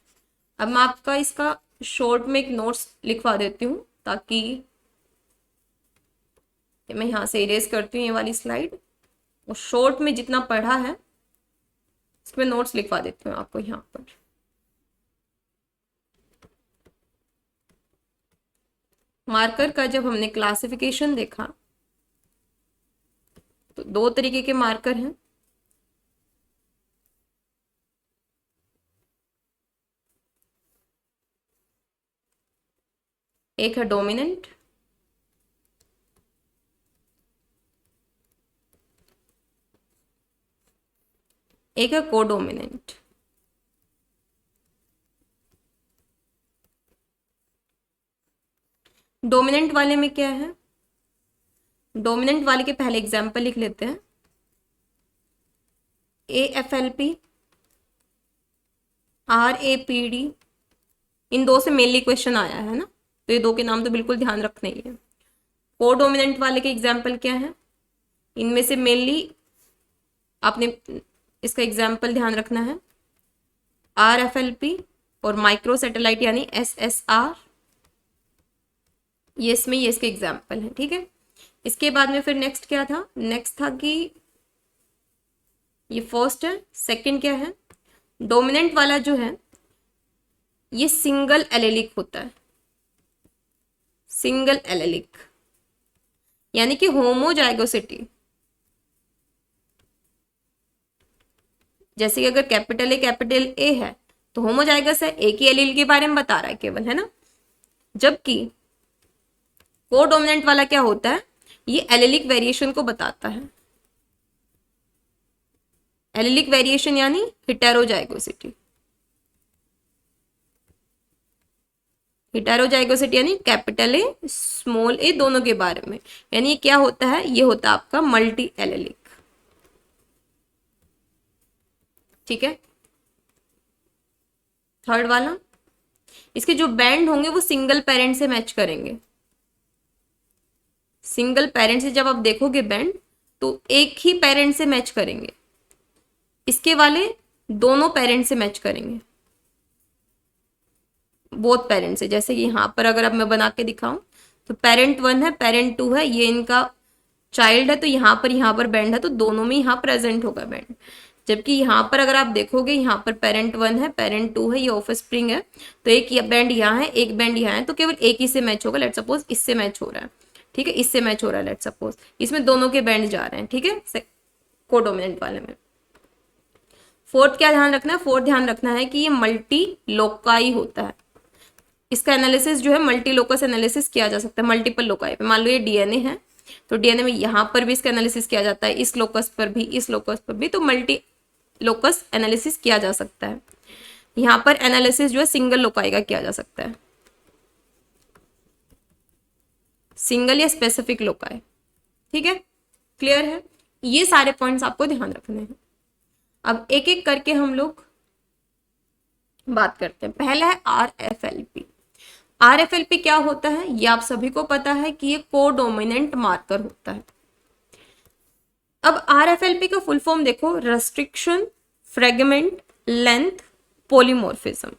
अब मैं आपका इसका शॉर्ट में एक नोट्स लिखवा देती हूँ, ताकि मैं यहाँ से इरेज करती हूँ ये वाली स्लाइड, और शॉर्ट में जितना पढ़ा है इसमें नोट्स लिखवा देती हूँ आपको यहाँ पर। मार्कर का जब हमने क्लासिफिकेशन देखा तो दो तरीके के मार्कर हैं, एक है डोमिनेंट, एक है कोडोमिनेंट। डोमिनेंट वाले में क्या है? डोमिनेंट वाले के पहले एग्जाम्पल लिख लेते हैं। AFLP RAPD, इन दो से मेनली क्वेश्चन आया है ना, तो ये दो के नाम तो बिल्कुल ध्यान रखने ही है। कोडोमिनेंट वाले के एग्जाम्पल क्या है, इनमें से मेनली आपने इसका एग्जाम्पल ध्यान रखना है RFLP और माइक्रो सैटेलाइट यानी SSR, ये इसमें ये इसके एग्जाम्पल है, ठीक है। इसके बाद में फिर नेक्स्ट क्या था, नेक्स्ट था कि ये फर्स्ट है, सेकंड क्या है, डोमिनेंट वाला जो है ये सिंगल एलेलिक होता है, सिंगल एलेलिक यानी कि होमोजाइगोसिटी। जैसे कि अगर कैपिटल ए है तो होमोजाइगस है, एक ही एलील के बारे में बता रहा है केवल, है ना। जबकि कोडोमिनेंट वाला क्या होता है, ये एलेलिक वेरिएशन को बताता है। एलेलिक वेरिएशन यानी हेटेरोजाइगोसिटी, हेटेरोजाइगोसिटी यानी कैपिटल ए स्मॉल ए दोनों के बारे में, यानी ये क्या होता है, ये होता है आपका मल्टी एलेलिक, ठीक है। थर्ड वाला, इसके जो बैंड होंगे वो सिंगल पेरेंट से मैच करेंगे। सिंगल पेरेंट से जब आप देखोगे बैंड तो एक ही पेरेंट से मैच करेंगे, इसके वाले दोनों पेरेंट से मैच करेंगे, बोथ पेरेंट से। जैसे कि यहाँ पर अगर अब मैं बना के दिखाऊं तो पेरेंट 1 है, पेरेंट 2 है, ये इनका चाइल्ड है, तो यहाँ पर बैंड है, तो दोनों में यहाँ प्रेजेंट होगा बैंड। जबकि यहाँ पर अगर आप देखोगे यहाँ पर पेरेंट 1 है, पेरेंट 2 है, ये ऑफस्प्रिंग है, तो एक बैंड यहाँ है, एक बैंड यहाँ है, तो केवल एक ही से मैच होगा। लेट सपोज इससे मैच हो रहा है, ठीक है, इससे मैच हो रहा है, लेट सपोज इसमें दोनों के बैंड जा रहे हैं, ठीक है, कोडोमिनेंट वाले में। फोर्थ क्या ध्यान रखना है, फोर्थ ध्यान रखना है कि ये मल्टी लोकाई होता है। इसका एनालिसिस जो है मल्टी लोकस एनालिसिस किया जा सकता है मल्टीपल लोकाई पे। मान लो ये डीएनए है तो डीएनए में यहाँ पर भी इसका एनालिसिस किया जाता है, इस लोकस पर भी, इस लोकस पर भी, तो मल्टी लोकस एनालिसिस किया जा सकता है। यहाँ पर एनालिसिस जो है सिंगल लोकाई का किया जा सकता है, सिंगल या स्पेसिफिक लोकाई, ठीक है, क्लियर है। ये सारे पॉइंट्स आपको ध्यान रखने हैं। अब एक एक करके हम लोग बात करते हैं। पहला है RFLP। RFLP क्या होता है, ये आप सभी को पता है कि ये कोडोमिनेंट मार्कर होता है। अब RFLP का फुल फॉर्म देखो, रेस्ट्रिक्शन, फ्रेगमेंट, लेंथ, पॉलीमॉर्फिज्म।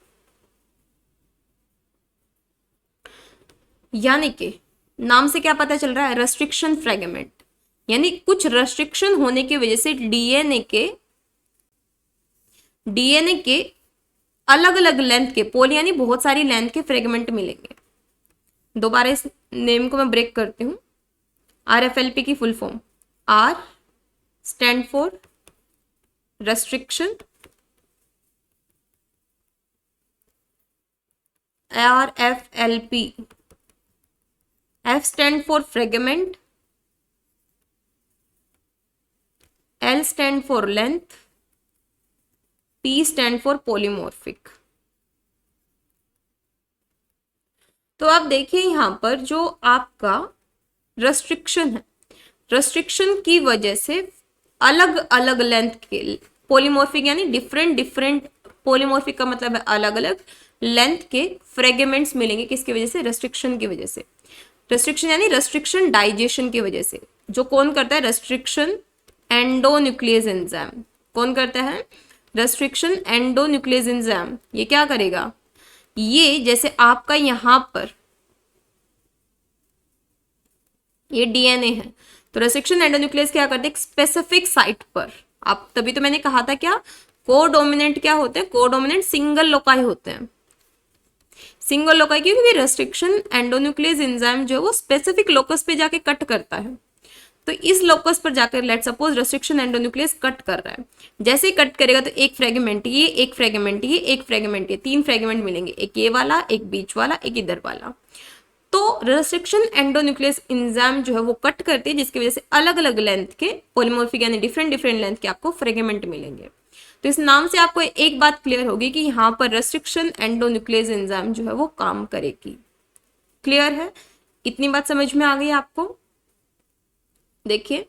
यानी कि नाम से क्या पता चल रहा है, रेस्ट्रिक्शन, फ्रेगमेंट, यानी कुछ रेस्ट्रिक्शन होने की वजह से डीएनए के अलग अलग लेंथ के, पोली यानी बहुत सारी लेंथ के फ्रेगमेंट मिलेंगे। दोबारा इस नेम को मैं ब्रेक करती हूं। RFLP की full form, R stand for restriction, RFLP, F stand for fragment, L stand for length, P stand for polymorphic. तो आप देखिए यहां पर जो आपका रेस्ट्रिक्शन है, रेस्ट्रिक्शन की वजह से अलग अलग लेंथ के, पॉलीमॉर्फिक यानी डिफरेंट, पॉलीमॉर्फिक का मतलब है अलग अलग लेंथ के फ्रेगमेंट्स मिलेंगे। किसकी वजह से, रेस्ट्रिक्शन की वजह से। रेस्ट्रिक्शन यानी रेस्ट्रिक्शन डाइजेशन की वजह से। जो कौन करता है, रेस्ट्रिक्शन एंडोन्यूक्लियस एंजाइम। कौन करता है, रेस्ट्रिक्शन एंडोन्यूक्लियस एंजाइम। ये क्या करेगा, ये जैसे आपका यहां पर ये डीएनए है, तो रेस्ट्रिक्शन एंडोन्यूक्लियस क्या करते हैं, एक स्पेसिफिक साइट पर। आप तभी तो मैंने कहा था क्या, कोडोमिनेंट क्या होते हैं, कोडोमिनेंट सिंगल लोकाई होते हैं। सिंगल लोकाई क्योंकि रेस्ट्रिक्शन एंडोन्यूक्लियस एंजाइम जो है वो स्पेसिफिक लोकस पे जाके कट करता है। तो इस लोकस पर जाकर let suppose restriction endonuclease cut कर रहा है, जैसे ही कट करेगा तो एक फ्रेगमेंट ये, एक फ्रेगमेंट ये, एक फ्रेगमेंट ये, 3 फ्रेगमेंट मिलेंगे, एक ये वाला, एक बीच वाला, एक इधर वाला। तो रेस्ट्रिक्शन एंडोन्यूक्लियस एंजाइम जो है वो कट करती है, जिसकी वजह से अलग अलग लेंथ के पॉलीमॉर्फिक यानी डिफरेंट लेंथ के आपको फ्रेगमेंट मिलेंगे। तो इस नाम से आपको एक बात क्लियर होगी कि यहाँ पर रेस्ट्रिक्शन एंडोन्यूक्लियस एंजाइम जो है वो काम करेगी। क्लियर है, इतनी बात समझ में आ गई आपको। देखिए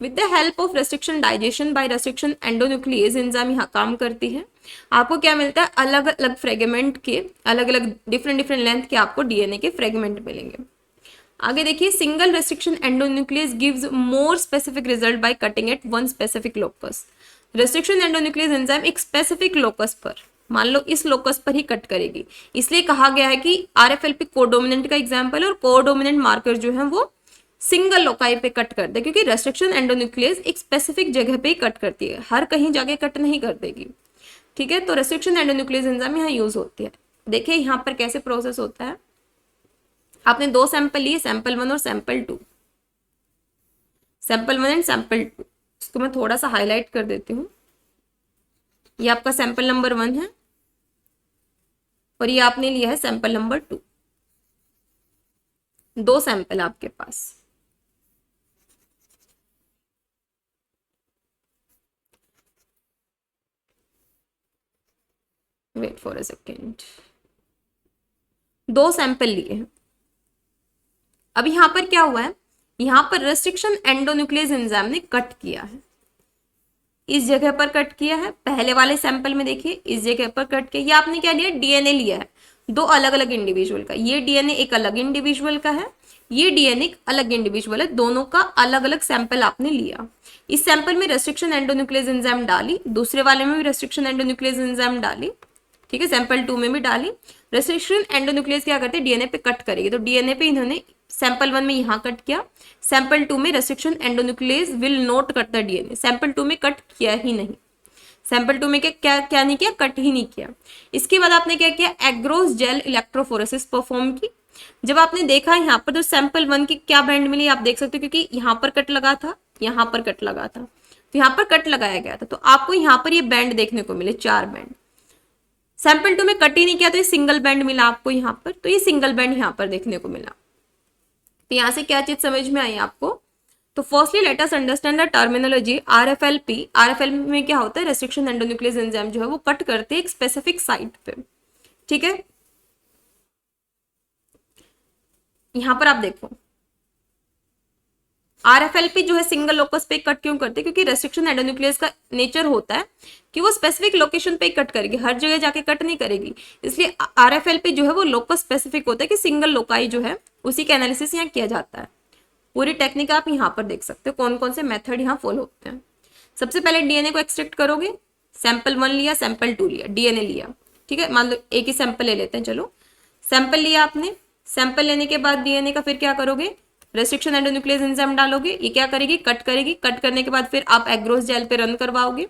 with the help of restriction digestion bye restriction endonuclease enzyme यहाँ काम करती है। आपको क्या मिलता है, अलग अलग फ्रेगमेंट के, अलग अलग डिफरेंट लेंथ के आपको डीएनए के फ्रेगमेंट मिलेंगे। आगे देखिए, single restriction endonuclease gives more specific result by cutting at one specific locus. Restriction endonuclease enzyme एक स्पेसिफिक लोकस पर, मान लो इस लोकस पर ही कट करेगी, इसलिए कहा गया है कि आरएफएलपी कोडोमिनेंट का एग्जांपल है और कोडोमिनेंट मार्कर जो है वो सिंगल लोकाई पे कट कर दे, क्योंकि रेस्ट्रिक्शन एंडोन्यूक्लियस एक स्पेसिफिक जगह पे ही कट करती है, हर कहीं जाके कट नहीं कर देगी। ठीक है, तो रेस्ट्रिक्शन एंडोन्यूक्लियस एंजाइम यहाँ यूज होती है। देखिए यहाँ पर कैसे प्रोसेस होता है, आपने दो सैंपल लिए, सैंपल 1 और सैंपल 2, सैंपल 1 एंड सैंपल 2, इसको मैं थोड़ा सा हाईलाइट कर देती हूँ। ये आपका सैंपल नंबर 1 है और ये आपने लिया है सैंपल नंबर 2, दो सैंपल आपके पास। वेट फॉर अ सेकेंड, दो सैंपल लिए हैं। अब यहां पर क्या हुआ है, यहां पर रेस्ट्रिक्शन एंडोन्यूक्लियस एंजाइम ने कट किया है, इस जगह पर कट किया है। पहले वाले सैंपल में देखिए इस जगह पर कट किया। ये आपने क्या लिया, डीएनए लिया है दो अलग अलग इंडिविजुअल का। ये डीएनए एक अलग इंडिविजुअल का है, ये डीएनए एक अलग इंडिविजुअल है, दोनों का अलग अलग सैंपल आपने लिया। इस सैंपल में रेस्ट्रिक्शन एंडोन्यूक्लियस एंजाइम डाली, दूसरे वाले में भी रेस्ट्रिक्शन एंडोन्यूक्लियस एंजाइम डाली, ठीक है, सैंपल 2 में भी डाली। रेस्ट्रिक्शन एंडोन्यूक्लियस क्या करते हैं, डीएनए पे कट करेगी, तो डीएनए पे इन्होंने सैंपल 1 में यहाँ कट किया, सैंपल 2 में restriction endonuclease will not cut the DNA, sample 2 में कट किया ही नहीं, सैंपल 2 में क्या नहीं किया, कट ही नहीं किया। इसके बाद आपने क्या किया, एग्रोस जेल इलेक्ट्रोफोरेसिस परफॉर्म की। जब आपने देखा यहाँ पर तो सैंपल 1 की क्या बैंड मिली आप देख सकते हो, क्योंकि यहाँ पर कट लगा था, यहाँ पर कट लगा था, तो यहाँ पर कट लगाया गया था, तो आपको यहाँ पर ये बैंड देखने को मिले, 4 बैंड। सैंपल 2 में कट ही नहीं किया तो ये सिंगल बैंड मिला आपको यहाँ पर, तो ये सिंगल बैंड यहाँ पर देखने को मिला। तो यहाँ से क्या चीज समझ में आई आपको, तो firstly let us understand the terminology RFLP. RFLP में क्या होता है, रेस्ट्रिक्शन एंडोन्यूक्लियस एंजाइम जो है वो कट करते हैं एक स्पेसिफिक साइट पे। ठीक है, यहां पर आप देखो आरएफएलपी जो है सिंगल लोकस पे कट क्यों करते हैं, क्योंकि रेस्ट्रिक्शन एंडोन्यूक्लियस का नेचर होता है कि वो स्पेसिफिक लोकेशन पे कट करेगी, हर जगह जाके कट नहीं करेगी, इसलिए आरएफएलपी जो है वो लोकस स्पेसिफिक होता है कि सिंगल लोकाई जो है उसी का एनालिसिस यहाँ किया जाता है। पूरी टेक्निक आप यहाँ पर देख सकते हो कौन कौन से मेथड यहाँ फॉलो होते हैं। सबसे पहले डीएनए को एक्सट्रैक्ट करोगे, सैंपल 1 लिया, सैंपल 2 लिया, डीएनए लिया, ठीक है, मान लो एक ही सैंपल ले लेते हैं, चलो सैंपल लिया आपने, सैंपल लेने के बाद डीएनए का फिर क्या करोगे, रेस्ट्रिक्शन एंडोन्यूक्लियस एंजाइम डालोगे, ये क्या करेगी, कट करेगी, कट करने के बाद फिर आप एग्रोस जेल पे रन करवाओगे,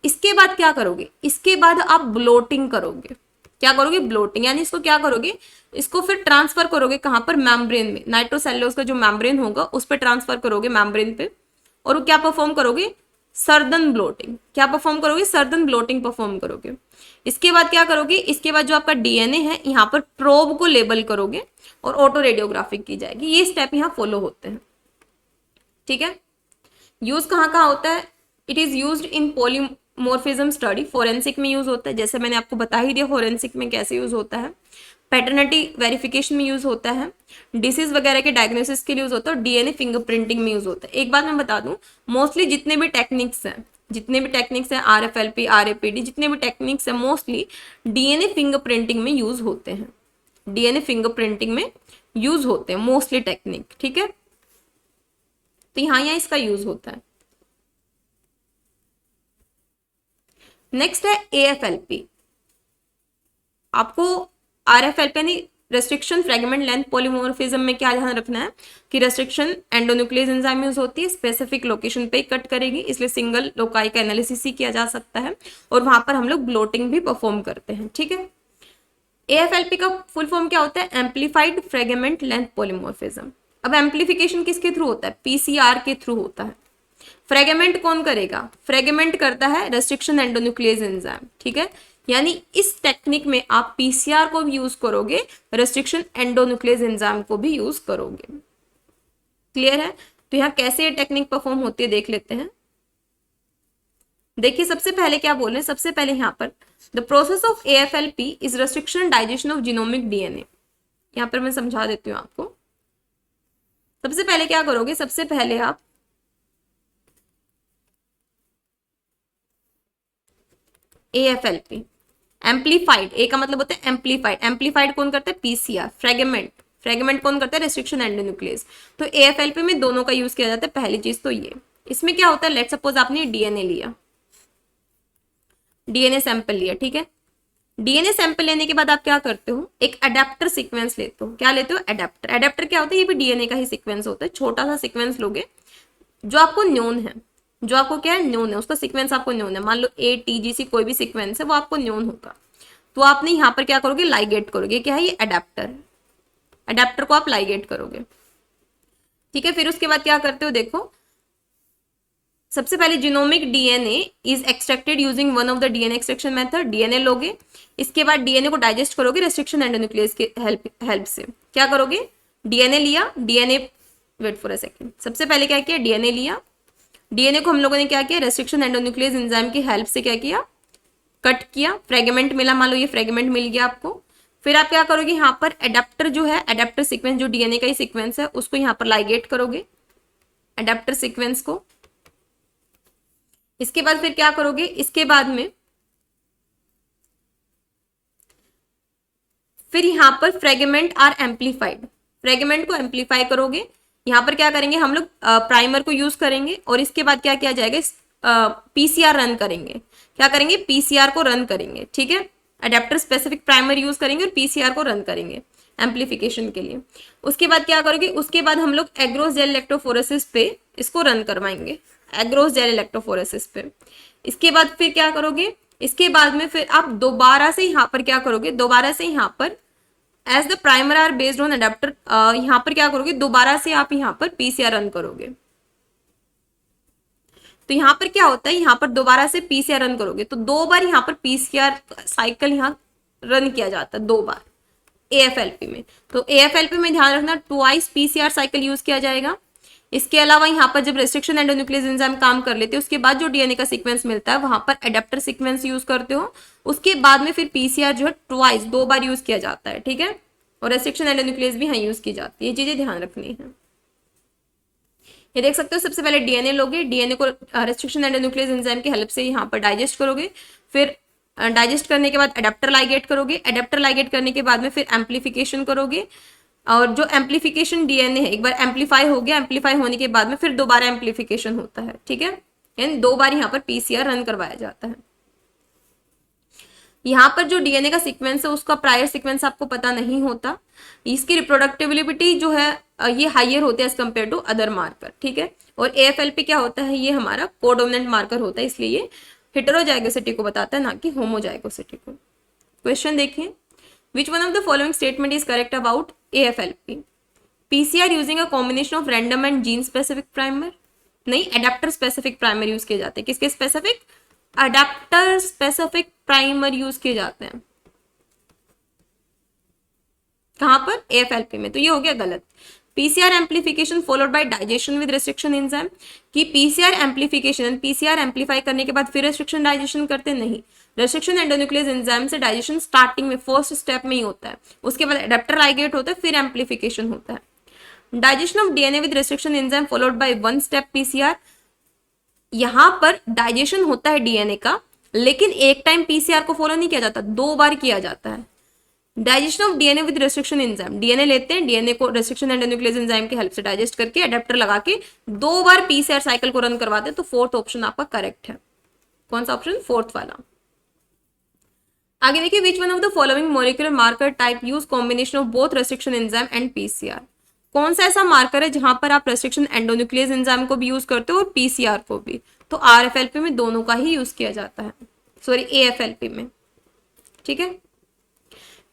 इसके बाद क्या करोगे, इसके बाद आप ब्लोटिंग करोगे, क्या करोगे, ब्लोटिंग, यानी इसको क्या करोगे, इसको फिर ट्रांसफर करोगे कहां पर, मेम्ब्रेन में, नाइट्रोसेल्यूलोज का जो मेम्ब्रेन होगा उस पर ट्रांसफर करोगे मेम्ब्रेन पे, और वो क्या परफॉर्म करोगे, सर्दन ब्लोटिंग, क्या परफॉर्म करोगे, सर्दन ब्लोटिंग परफॉर्म करोगे। इसके बाद क्या करोगे, इसके बाद जो आपका डीएनए है यहाँ पर प्रोब को लेबल करोगे और ऑटो रेडियोग्राफी की जाएगी, ये स्टेप यहाँ फॉलो होते हैं। ठीक है, यूज कहाँ कहाँ होता है, it is used in polymorphism study, forensic में यूज होता है, जैसे मैंने आपको बता ही दिया फोरेंसिक में कैसे यूज होता है, पैटर्निटी वेरिफिकेशन में यूज होता है, डिसीज वगैरह के डायग्नोसिस के लिए यूज होता है, और डीएनए फिंगरप्रिंटिंग में यूज होता है। एक बात मैं बता दूं, मोस्टली जितने भी टेक्निक्स हैं आरएफएलपी, आरएपीडी, जितने भी टेक्निक्स हैं मोस्टली डीएनए फिंगरप्रिंटिंग में यूज होते हैं, डीएनए फिंगरप्रिंटिंग में यूज होते हैं मोस्टली टेक्निक। ठीक है, तो यहाँ इसका यूज होता है। नेक्स्ट है एएफएलपी। आपको आरएफएलपी यानी रेस्ट्रिक्शन फ्रेगमेंट लेंथ पॉलीमॉर्फिज्म में क्या ध्यान रखना है कि रेस्ट्रिक्शन एंडोन्यूक्लियस एंजाइम यूज होती है, स्पेसिफिक लोकेशन पे कट करेगी, इसलिए सिंगल लोकाई का एनालिसिस ही किया जा सकता है, और वहां पर हम लोग ब्लोटिंग भी परफॉर्म करते हैं। ठीक है, एएफएलपी का फुल फॉर्म क्या होता है, एम्पलीफाइड फ्रेगमेंट लेंथ पॉलीमॉर्फिज्म। अब एम्पलीफिकेशन किसके थ्रू होता है, पीसीआर के थ्रू होता है। फ्रेगमेंट कौन करेगा, फ्रेगमेंट करता है रेस्ट्रिक्शन एंडोन्यूक्लियस एंजाइम। ठीक है, यानी इस टेक्निक में आप पीसीआर को भी यूज करोगे, रेस्ट्रिक्शन एंडोन्यूक्लियस एंजाइम को भी यूज करोगे। क्लियर है, तो यहाँ कैसे ये टेक्निक परफॉर्म होती है देख लेते हैं। देखिए सबसे पहले क्या बोल रहे हैं, सबसे पहले यहाँ पर the process of AFLP is restriction digestion of genomic DNA. यहाँ पर मैं समझा देती हूँ आपको। सबसे पहले क्या करोगे, सबसे पहले आप AFLP एम्पलीफाइड, ए का मतलब होता है एम्पलीफाइड, एम्पलीफाइड कौन करता है? पीसीआर। फ्रेगमेंट, फ्रेगमेंट कौन करता है? Restriction endonuclease. तो AFLP में दोनों का यूज किया जाता है। पहली चीज तो ये, इसमें क्या होता है, लेट सपोज आपने डीएनए लिया, डीएनए सैंपल लिया, ठीक है। डीएनए सैंपल लेने के बाद आप क्या करते हो, एक अडेप्टर सीक्वेंस लेते हो। क्या लेते हो? अडेप्टर। अडेप्टर क्या होता है? ये भी डीएनए का ही सीक्वेंस होता है, छोटा सा सीक्वेंस लोगे जो आपको न्योन है, जो आपको क्या है, न्योन है, उसका सीक्वेंस आपको न्योन है। मान लो ATGC कोई भी सीक्वेंस है वो आपको न्योन होगा, तो आपने यहाँ पर क्या करोगे, लाइगेट करोगे। क्या है ये? अडेप्टर। अडेप्टर को आप लाइगेट करोगे, ठीक है। फिर उसके बाद क्या करते हो, देखो, सबसे पहले genomic DNA is extracted using one of the DNA extraction method. DNA लोगे, इसके बाद डीएनए को डाइजेस्ट करोगे रेस्ट्रिक्शन एंडोन्यूक्लियस के हेल्प से। क्या करोगे? डीएनए लिया, DNA, wait for a second, सबसे पहले क्या किया, डीएनए लिया, डीएनए को हम लोगों ने क्या किया, रेस्ट्रिक्शन एंडोन्यूक्लियस एंजाइम की हेल्प से क्या किया, कट किया, फ्रेगमेंट मिला, मान लो ये फ्रेगमेंट मिल गया आपको। फिर आप क्या करोगे, यहाँ पर एडेप्टर जो है, एडेप्टर सीक्वेंस जो डीएनए का ही सीक्वेंस है, उसको यहाँ पर लाइगेट करोगे, एडेप्टर सीक्वेंस को। इसके बाद फिर क्या करोगे, इसके बाद में फिर यहाँ पर फ्रेगमेंट आर एम्पलीफाइड, फ्रेगमेंट को एम्पलीफाई करोगे। यहाँ पर क्या करेंगे हम लोग, प्राइमर को यूज करेंगे, और इसके बाद क्या किया जाएगा, पीसीआर रन करेंगे। क्या करेंगे? पीसीआर को रन करेंगे, ठीक है। अडेप्टर स्पेसिफिक प्राइमर यूज करेंगे और पीसीआर को रन करेंगे एम्पलीफिकेशन के लिए। उसके बाद क्या करोगे, उसके बाद हम लोग एग्रोस जेल इलेक्ट्रोफोरेसिस पे इसको रन करवाएंगे, एग्रोस जेल इलेक्ट्रोफोरेसिस पे। इसके बाद फिर क्या करोगे, इसके बाद में फिर आप दोबारा से यहाँ पर क्या करोगे, दोबारा से यहाँ पर as the primer are based on adapter, यहाँ पर क्या करोगे, दोबारा से आप यहाँ पर पीसीआर रन करोगे। तो यहाँ पर क्या होता है, यहाँ पर दोबारा से पीसीआर रन करोगे तो 2 बार यहाँ पर पीसीआर साइकिल यहाँ रन किया जाता है, 2 बार AFLP में। तो AFLP में ध्यान रखना, ट्वाइस पीसीआर साइकिल यूज किया जाएगा। इसके अलावा यहाँ पर जब रेस्ट्रिक्शन एंडोन्यूक्लियस एंजाइम काम कर लेते हैं, उसके बाद जो डीएनए का सीक्वेंस मिलता है वहां पर एडेप्टर सीक्वेंस यूज करते हो। उसके बाद में फिर पीसीआर जो है ट्वाइस, 2 बार यूज किया जाता है, ठीक है। और रेस्ट्रिक्शन एंडोन्यूक्लियस भी यहाँ यूज की जाती है, ये चीजें ध्यान रखनी है। ये देख सकते हो, सबसे पहले डीएनए लोगे, डीएनए को रेस्ट्रिक्शन एंडोन्यूक्लियस एंजाइम की हेल्प से यहाँ पर डाइजेस्ट करोगे। फिर डाइजेस्ट करने के बाद एडेप्टर लाइगेट करोगे, एडेप्टर लाइगेट करने के बाद में फिर एम्पलीफिकेशन करोगे। और जो एम्पलीफिकेशन डीएनए है, एक बार एम्पलीफाई हो गया, एम्पलीफाई होने के बाद में फिर दोबारा एम्पलीफिकेशन होता है, ठीक है। यानी 2 बार यहाँ पर पीसीआर रन करवाया जाता है। यहाँ पर जो डीएनए का सीक्वेंस है उसका प्रायर सीक्वेंस आपको पता नहीं होता, इसकी रिप्रोडक्टिबिलिटी जो है ये हाइयर होती है as compare to other marker, ठीक है। और AFLP क्या होता है, ये हमारा कोडोमिनेंट मार्कर होता है, इसलिए ये हेटेरोजाइगोसिटी को बताता है, ना कि होमोजाइगोसिटी को। क्वेश्चन देखिए, which one of the following statement is correct about AFLP? PCR using a combination of random and gene specific primer? नहीं, adapter specific primer यूज किए जाते हैं। किसके specific? Adapter specific primer use किए जाते हैं। कहां पर? AFLP में। तो ये हो गया गलत। PCR amplification followed by digestion with restriction enzyme, कि पीसीआर एम्पलीफिकेशन, पीसीआर एम्पलीफाई करने के बाद फिर रेस्ट्रिक्शन डाइजेशन करते नहीं। रेस्ट्रिक्शन एंडोन्यूक्लियस एंजाइम से डाइजेशन स्टार्टिंग में फर्स्ट स्टेप में ही होता है, उसके बाद एडेप्टर लाइगेट होता है, फिर एम्पलीफिकेशन होता है। Digestion of DNA with restriction enzyme followed by 1 step PCR, यहां पर डाइजेशन होता है डीएनए का, लेकिन एक टाइम पीसीआर को फॉलो नहीं किया जाता, 2 बार किया जाता है। Digestion of DNA with restriction enzyme, DNA लेते हैं, डीएनए को रेस्ट्रिक्शन एंडोन्यूक्लियस एंजाइम की हेल्प से डाइजेस्ट करके एडेप्टर लगा के 2 बार पीसीआर साइकिल को रन करवाते हैं। तो 4th ऑप्शन आपका करेक्ट है। कौन सा ऑप्शन? 4th वाला। आगे देखिए, which one of the following molecular marker type use combination of both restriction enzyme and PCR? कौन सा ऐसा मार्कर है जहां पर आप रेस्ट्रिक्शन एंडोन्यूक्लियस एंजाइम को भी यूज करते हो और पीसीआर को भी? तो RFLP में दोनों का ही यूज किया जाता है, सॉरी AFLP में, ठीक है।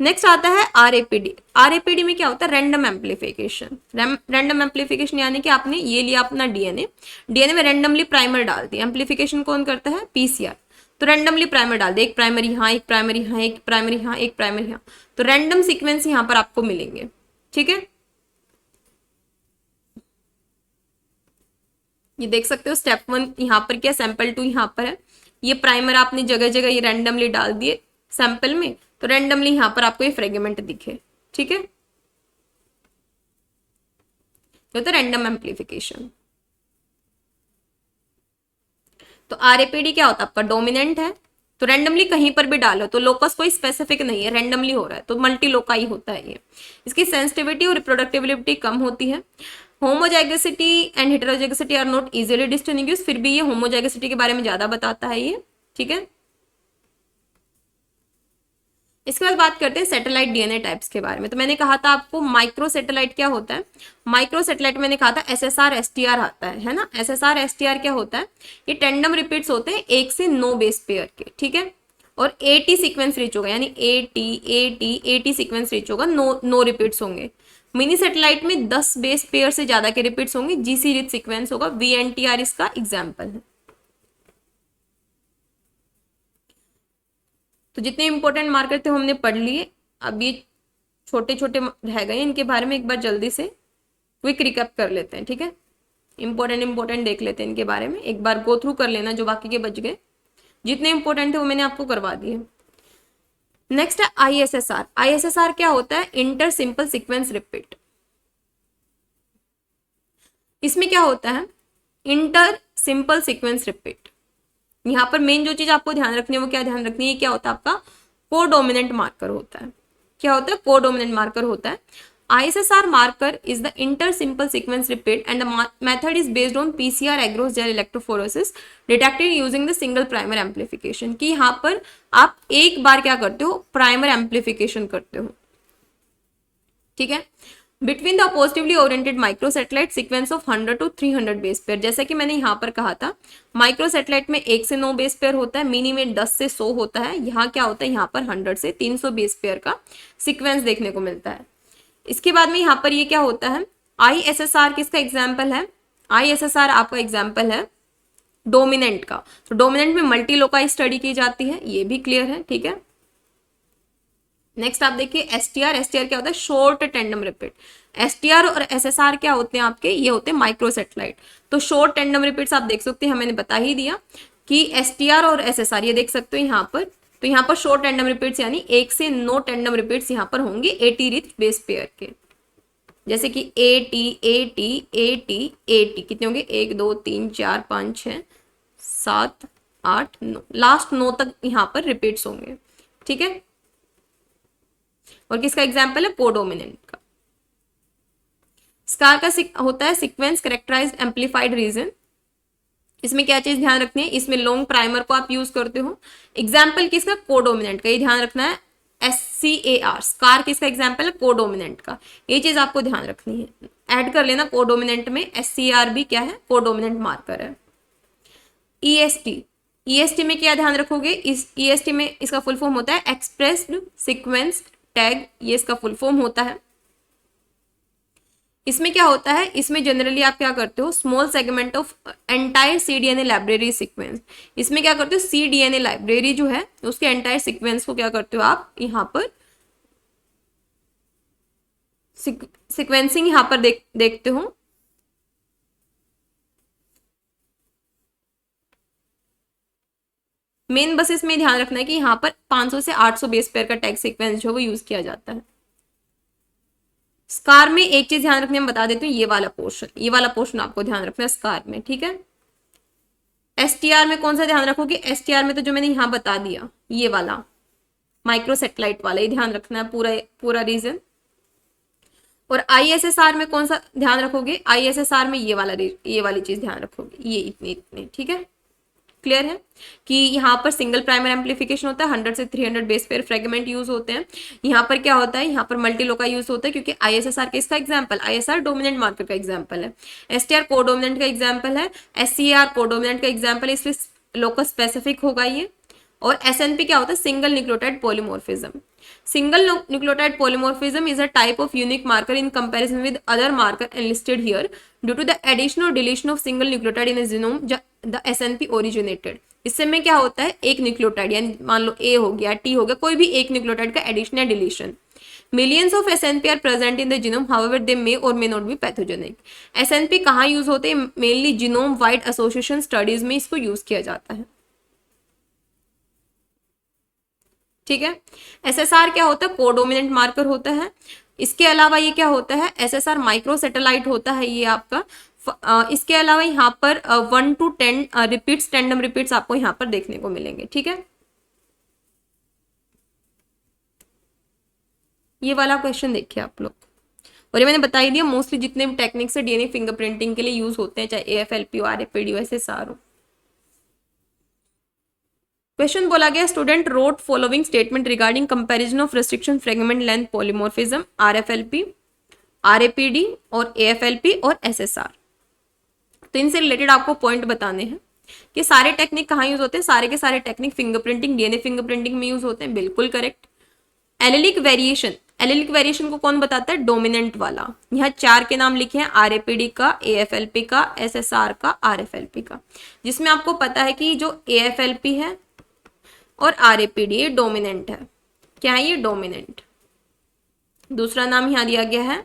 नेक्स्ट आता है RAPD। RAPD में क्या होता है? Random amplification. रैंडम एम्पलीफिकेशन यानी कि आपने ये लिया अपना डीएनए में रैंडमली प्राइमर डाल दिया। एम्पलीफिकेशन कौन करता है? पीसीआर। तो रैंडमली प्राइमर डाल दे, एक प्राइमर यहाँ, एक प्राइमर यहाँ, एक प्राइमर यहाँ, एक प्राइमर यहाँ, तो रैंडम सीक्वेंस यहाँ पर आपको मिलेंगे, ठीक है। ये देख सकते हो, स्टेप 1 यहाँ पर क्या, सैंपल 2 यहाँ पर है। ये प्राइमर आपने जगह जगह ये रैंडमली डाल दिए सैंपल में, तो रैंडमली यहाँ पर आपको ये फ्रेगमेंट दिखे, ठीक है। तो रैंडम एम्पलीफिकेशन। तो RAPD क्या होता है? आपका डोमिनेंट है, तो रैंडमली कहीं पर भी डालो, तो लोकस कोई स्पेसिफिक नहीं है, रैंडमली हो रहा है, तो मल्टी लोकाई होता है ये। इसकी सेंसिटिविटी और रिप्रोडक्टिबिलिटी कम होती है। Homozygosity and heterozygosity are not easily distinguished, फिर भी ये होमोजाइगसिटी के बारे में ज्यादा बताता है ये, ठीक है। इसके बाद बात करते हैं सैटेलाइट डीएनए टाइप्स के बारे में। तो मैंने कहा था आपको माइक्रो सैटेलाइट क्या होता है, माइक्रो सैटेलाइट मैंने कहा था एसएसआर एसटीआर आता है ना। एसएसआर एसटीआर क्या होता है, ये टेंडम रिपीट्स होते हैं 1 से 9 बेस पेयर के, ठीक है। और एटी सीक्वेंस रीच होगा, यानी एटी सीक्वेंस रीच होगा, नो रिपीट्स होंगे। मिनी सैटेलाइट में 10 बेस पेयर से ज्यादा के रिपीट्स होंगे, जीसी रिच सीक्वेंस होगा, वीएनटीआर इसका एग्जाम्पल है। तो जितने इंपॉर्टेंट मार्कर थे हमने पढ़ लिए। अब ये छोटे छोटे रह गए, इनके बारे में एक बार जल्दी से क्विक रिकैप कर लेते हैं, ठीक है। इंपॉर्टेंट देख लेते हैं इनके बारे में, एक बार गो थ्रू कर लेना, जो बाकी के बच गए जितने इंपॉर्टेंट थे वो मैंने आपको करवा दिए। नेक्स्ट है आईएसएसआर। आईएसएसआर क्या होता है, इंटर सिंपल सीक्वेंस रिपीट। इसमें क्या होता है, इंटर सिंपल सीक्वेंस रिपीट। यहाँ पर मेन जो चीज आपको ध्यान रखनी है वो क्या ध्यान रखनी है, क्या होता है आपका कोडोमिनेंट मार्कर होता है। क्या होता है, कोडोमिनेंट मार्कर होता है। ISSR marker is the inter-simple sequence repeat and the method is based on PCR agarose gel electrophoresis detected using the single primer amplification। कि यहाँ पर आप एक बार क्या करते हो, प्राइमर एम्पलीफिकेशन करते हो, ठीक है। Between the positively oriented micro satellite sequence of 100 to 300 base pair. जैसा कि मैंने यहाँ पर कहा था, माइक्रो सैटेलाइट में 1 से 9 बेस पेयर होता है, मिनी में 10 से 100 होता है। यहाँ क्या होता है, यहाँ पर 100 से 300 बेस पेयर का सीक्वेंस देखने को मिलता है। इसके बाद में यहाँ पर ये क्या होता है, ISSR किसका एग्जाम्पल है, ISSR आपका एग्जाम्पल है डोमिनेंट का। तो डोमिनेंट में मल्टी लोकाई स्टडी की जाती है, ये भी क्लियर है, ठीक है। नेक्स्ट आप देखिए एसटीआर। एसटीआर क्या होता है, शॉर्ट टेंडम रिपीट। एसटीआर और एसएसआर क्या होते हैं आपके, ये होते हैं माइक्रो सैटेलाइट। तो शॉर्ट टेंडम रिपीट्स आप देख सकते हैं, मैंने बता ही दिया कि एसटीआर और एसएसआर ये देख सकते हो यहाँ पर। तो यहाँ पर शॉर्ट टेंडम रिपीट्स यानी 1 से 9 टेंडम रिपीट्स यहाँ पर होंगे 80 रिच बेस पेयर के, जैसे कि एटी एटी एटी एटी कितने होंगे, 1 2 3 4 5 6 7 8 9, लास्ट 9 तक यहाँ पर रिपीट्स होंगे, ठीक है। और किसका एग्जाम्पल है, कोडोमिनेंट का। स्कार का होता है सीक्वेंस कैरेक्टराइज्ड एम्पलीफाइड रीजन। इसमें क्या चीज ध्यान रखनी है, इसमें लॉन्ग प्राइमर को आप यूज करते हो। एग्जाम्पल किसका, कोडोमिनेंट का, ये ध्यान रखना है। SCAR स्कार किसका एग्जाम्पल है, कोडोमिनेंट का, ये चीज आपको ध्यान रखनी है। ऐड कर लेना, कोडोमिनेंट में SCR भी क्या है, कोडोमिनेंट मार्कर है। EST में क्या ध्यान रखोगे, इस EST में इसका फुल फॉर्म होता है एक्सप्रेस्ड सीक्वेंस टैग, ये इसका फुल फॉर्म होता है। इसमें क्या होता है, इसमें जनरली आप क्या करते हो, small segment of entire cDNA library sequence. इसमें क्या करते हो, cDNA लाइब्रेरी जो है उसके एंटायर सीक्वेंस को क्या करते हो आप यहाँ पर सीक्वेंसिंग यहाँ पर देखते हो। मेन बस इसमें ध्यान रखना है कि यहाँ पर 500 से 800 बेस पेयर का टैग सीक्वेंस जो वो यूज किया जाता है। स्कार में एक चीज ध्यान रखने में बता देती हूँ, ये वाला पोर्शन आपको ध्यान रखना है स्कार में, ठीक है। एसटीआर में कौन सा ध्यान रखोगे, एसटीआर में तो जो मैंने यहाँ बता दिया, ये वाला माइक्रो सैटेलाइट वाला, ये ध्यान रखना है पूरा रीजन। और ISSR में कौन सा ध्यान रखोगे, ISSR में ये वाली चीज ध्यान रखोगे, ये इतने, ठीक है। क्लियर है कि यहाँ पर सिंगल प्राइमर एम्पलीफिकेशन होता है, 100 से 300 बेस पेयर फ्रेगमेंट यूज होते हैं। यहाँ पर क्या होता है, यहाँ पर मल्टी लोका यूज होता है, क्योंकि ISSR किसका एग्जाम्पल, ISR डोमिनेंट मार्कर का एग्जाम्पल है, STR कोडोमिनेंट का एग्जाम्पल है, SCR कोडोमिनेंट का एग्जाम्पल है, इसलिए लोकस स्पेसिफिक होगा ये। और SNP क्या होता है, single nucleotide polymorphism. Single nucleotide polymorphism is a type of unique marker in comparison with other marker enlisted here due to the addition or deletion of single nucleotide in a genome the SNP originated। इससे में क्या होता है, एक nucleotide यानी मान लो A हो गया, T हो गया, कोई भी एक न्यूक्लियोटाइड का एडिशन या deletion. Millions of SNP are present in the genome, however they may or may not be pathogenic। SNP कहाँ यूज होते हैं, mainly genome wide association studies में इसको यूज किया जाता है, ठीक है। SSR क्या होता है, कोडोमिनेंट मार्कर होता है। इसके अलावा ये क्या होता है, SSR माइक्रो सैटेलाइट होता है ये आपका। इसके अलावा यहाँ पर 1 to 10 रिपीट्स, टेंडम रिपीट्स आपको यहाँ पर देखने को मिलेंगे, ठीक है। ये वाला क्वेश्चन देखिए आप लोग, और ये मैंने बता ही दिया मोस्टली जितने भी टेक्निक्स है डीएनए फिंगरप्रिंटिंग के लिए यूज होते हैं, चाहे एएफएलपी हो, आरएफपीडी हो, एसएसआर हो। क्वेश्चन बोला गया student wrote following statement regarding comparison of restriction fragment length polymorphism, RFLP, RAPD और एएफएलपी और एसएसआर। तो इनसे रिलेटेड आपको पॉइंट बताने हैं कि सारे टेक्निक कहाँ यूज होते हैं, सारे के सारे टेक्निक फिंगरप्रिंटिंग, डीएनए फिंगरप्रिंटिंग में यूज होते हैं, बिल्कुल correct. Allylic variation, allylic variation को कौन बताता है, डोमिनेंट वाला। यहाँ 4 के नाम लिखे हैं, आरएपीडी का, एएफएलपी का, एसएसआर का, आरएफएलपी का, जिसमें आपको पता है कि जो एएफएलपी है और आरएपीडी ये डोमिनेंट है। क्या है ये, डोमिनेंट। दूसरा नाम यहाँ दिया गया है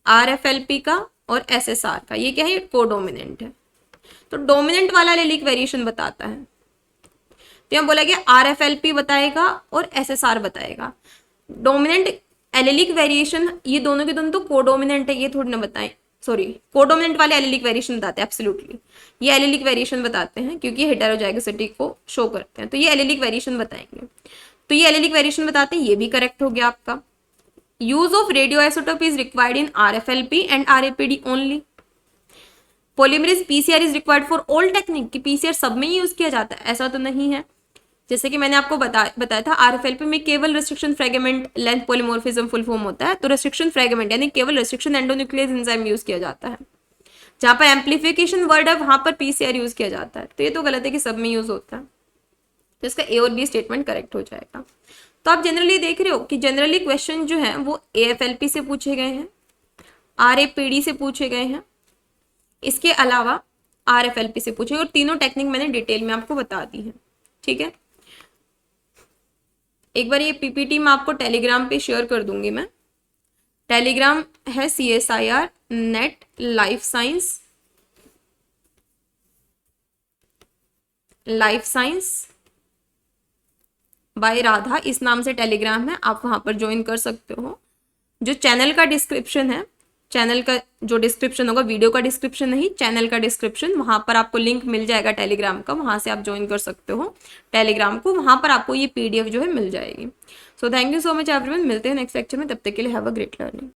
आरएफएलपी का और एसएसआर का, ये क्या है, ये कोडोमिनेंट है। तो डोमिनेंट वाला एलिलिक वेरिएशन बताता है, तो यहाँ बोला गया आरएफएलपी बताएगा और एसएसआर बताएगा। डोमिनेंट एलिलिक वेरिएशन, ये दोनों के दोनों तो कोडोमिनेंट है, ये थोड़ी ना बताएं, सॉरी कोडोमिनेंट वाले एलिलिक वेरिएशन बताते हैं, एब्सोल्युटली ये एलिलिक वेरिएशन बताते हैं क्योंकि हेटेरोजाइगोसिटी को शो करते हैं, तो ये एलिलिक वेरिएशन बताएंगे। तो ये एलिलिक वेरिएशन बताते हैं, ये भी करेक्ट हो गया आपका। Use of radioisotope is required in RFLP and RAPD only. Polymerase PCR is required for all technique, कि पीसीआर सब में ही यूज किया जाता है, ऐसा तो नहीं है। जैसे कि मैंने आपको बताया था आरएफएलपी में केवल restriction fragment length polymorphism full form होता है, तो रेस्ट्रिक्शन फ्रेगमेंट यानी केवल रेस्ट्रिक्शन एंडोन्यूक्लियस एंजाइम यूज किया जाता है। जहां पर एम्पलीफिकेशन वर्ड है वहां पर पीसीआर यूज किया जाता है, तो ये तो गलत है कि सब में यूज होता है, तो इसका ए और बी स्टेटमेंट करेक्ट हो जाएगा। तो आप जनरली देख रहे हो कि जनरली क्वेश्चन जो है वो एएफएलपी से पूछे गए हैं, आरएपीडी से पूछे गए हैं, इसके अलावा आरएफएलपी से पूछे, और तीनों टेक्निक मैंने डिटेल में आपको बता दी है, ठीक है। एक बार ये पीपीटी मैं आपको टेलीग्राम पे शेयर कर दूंगी, मैं टेलीग्राम है CSIR net life science by Radha, इस नाम से टेलीग्राम है, आप वहां पर ज्वाइन कर सकते हो। जो चैनल का डिस्क्रिप्शन है, चैनल का जो डिस्क्रिप्शन होगा, वीडियो का डिस्क्रिप्शन नहीं, चैनल का डिस्क्रिप्शन, वहां पर आपको लिंक मिल जाएगा टेलीग्राम का, वहां से आप ज्वाइन कर सकते हो टेलीग्राम को, वहां पर आपको ये PDF जो है मिल जाएगी। So thank you so much everyone, मिलते हैं नेक्स्ट लेक्चर में, तब तक के लिए हैव अ ग्रेट लर्निंग।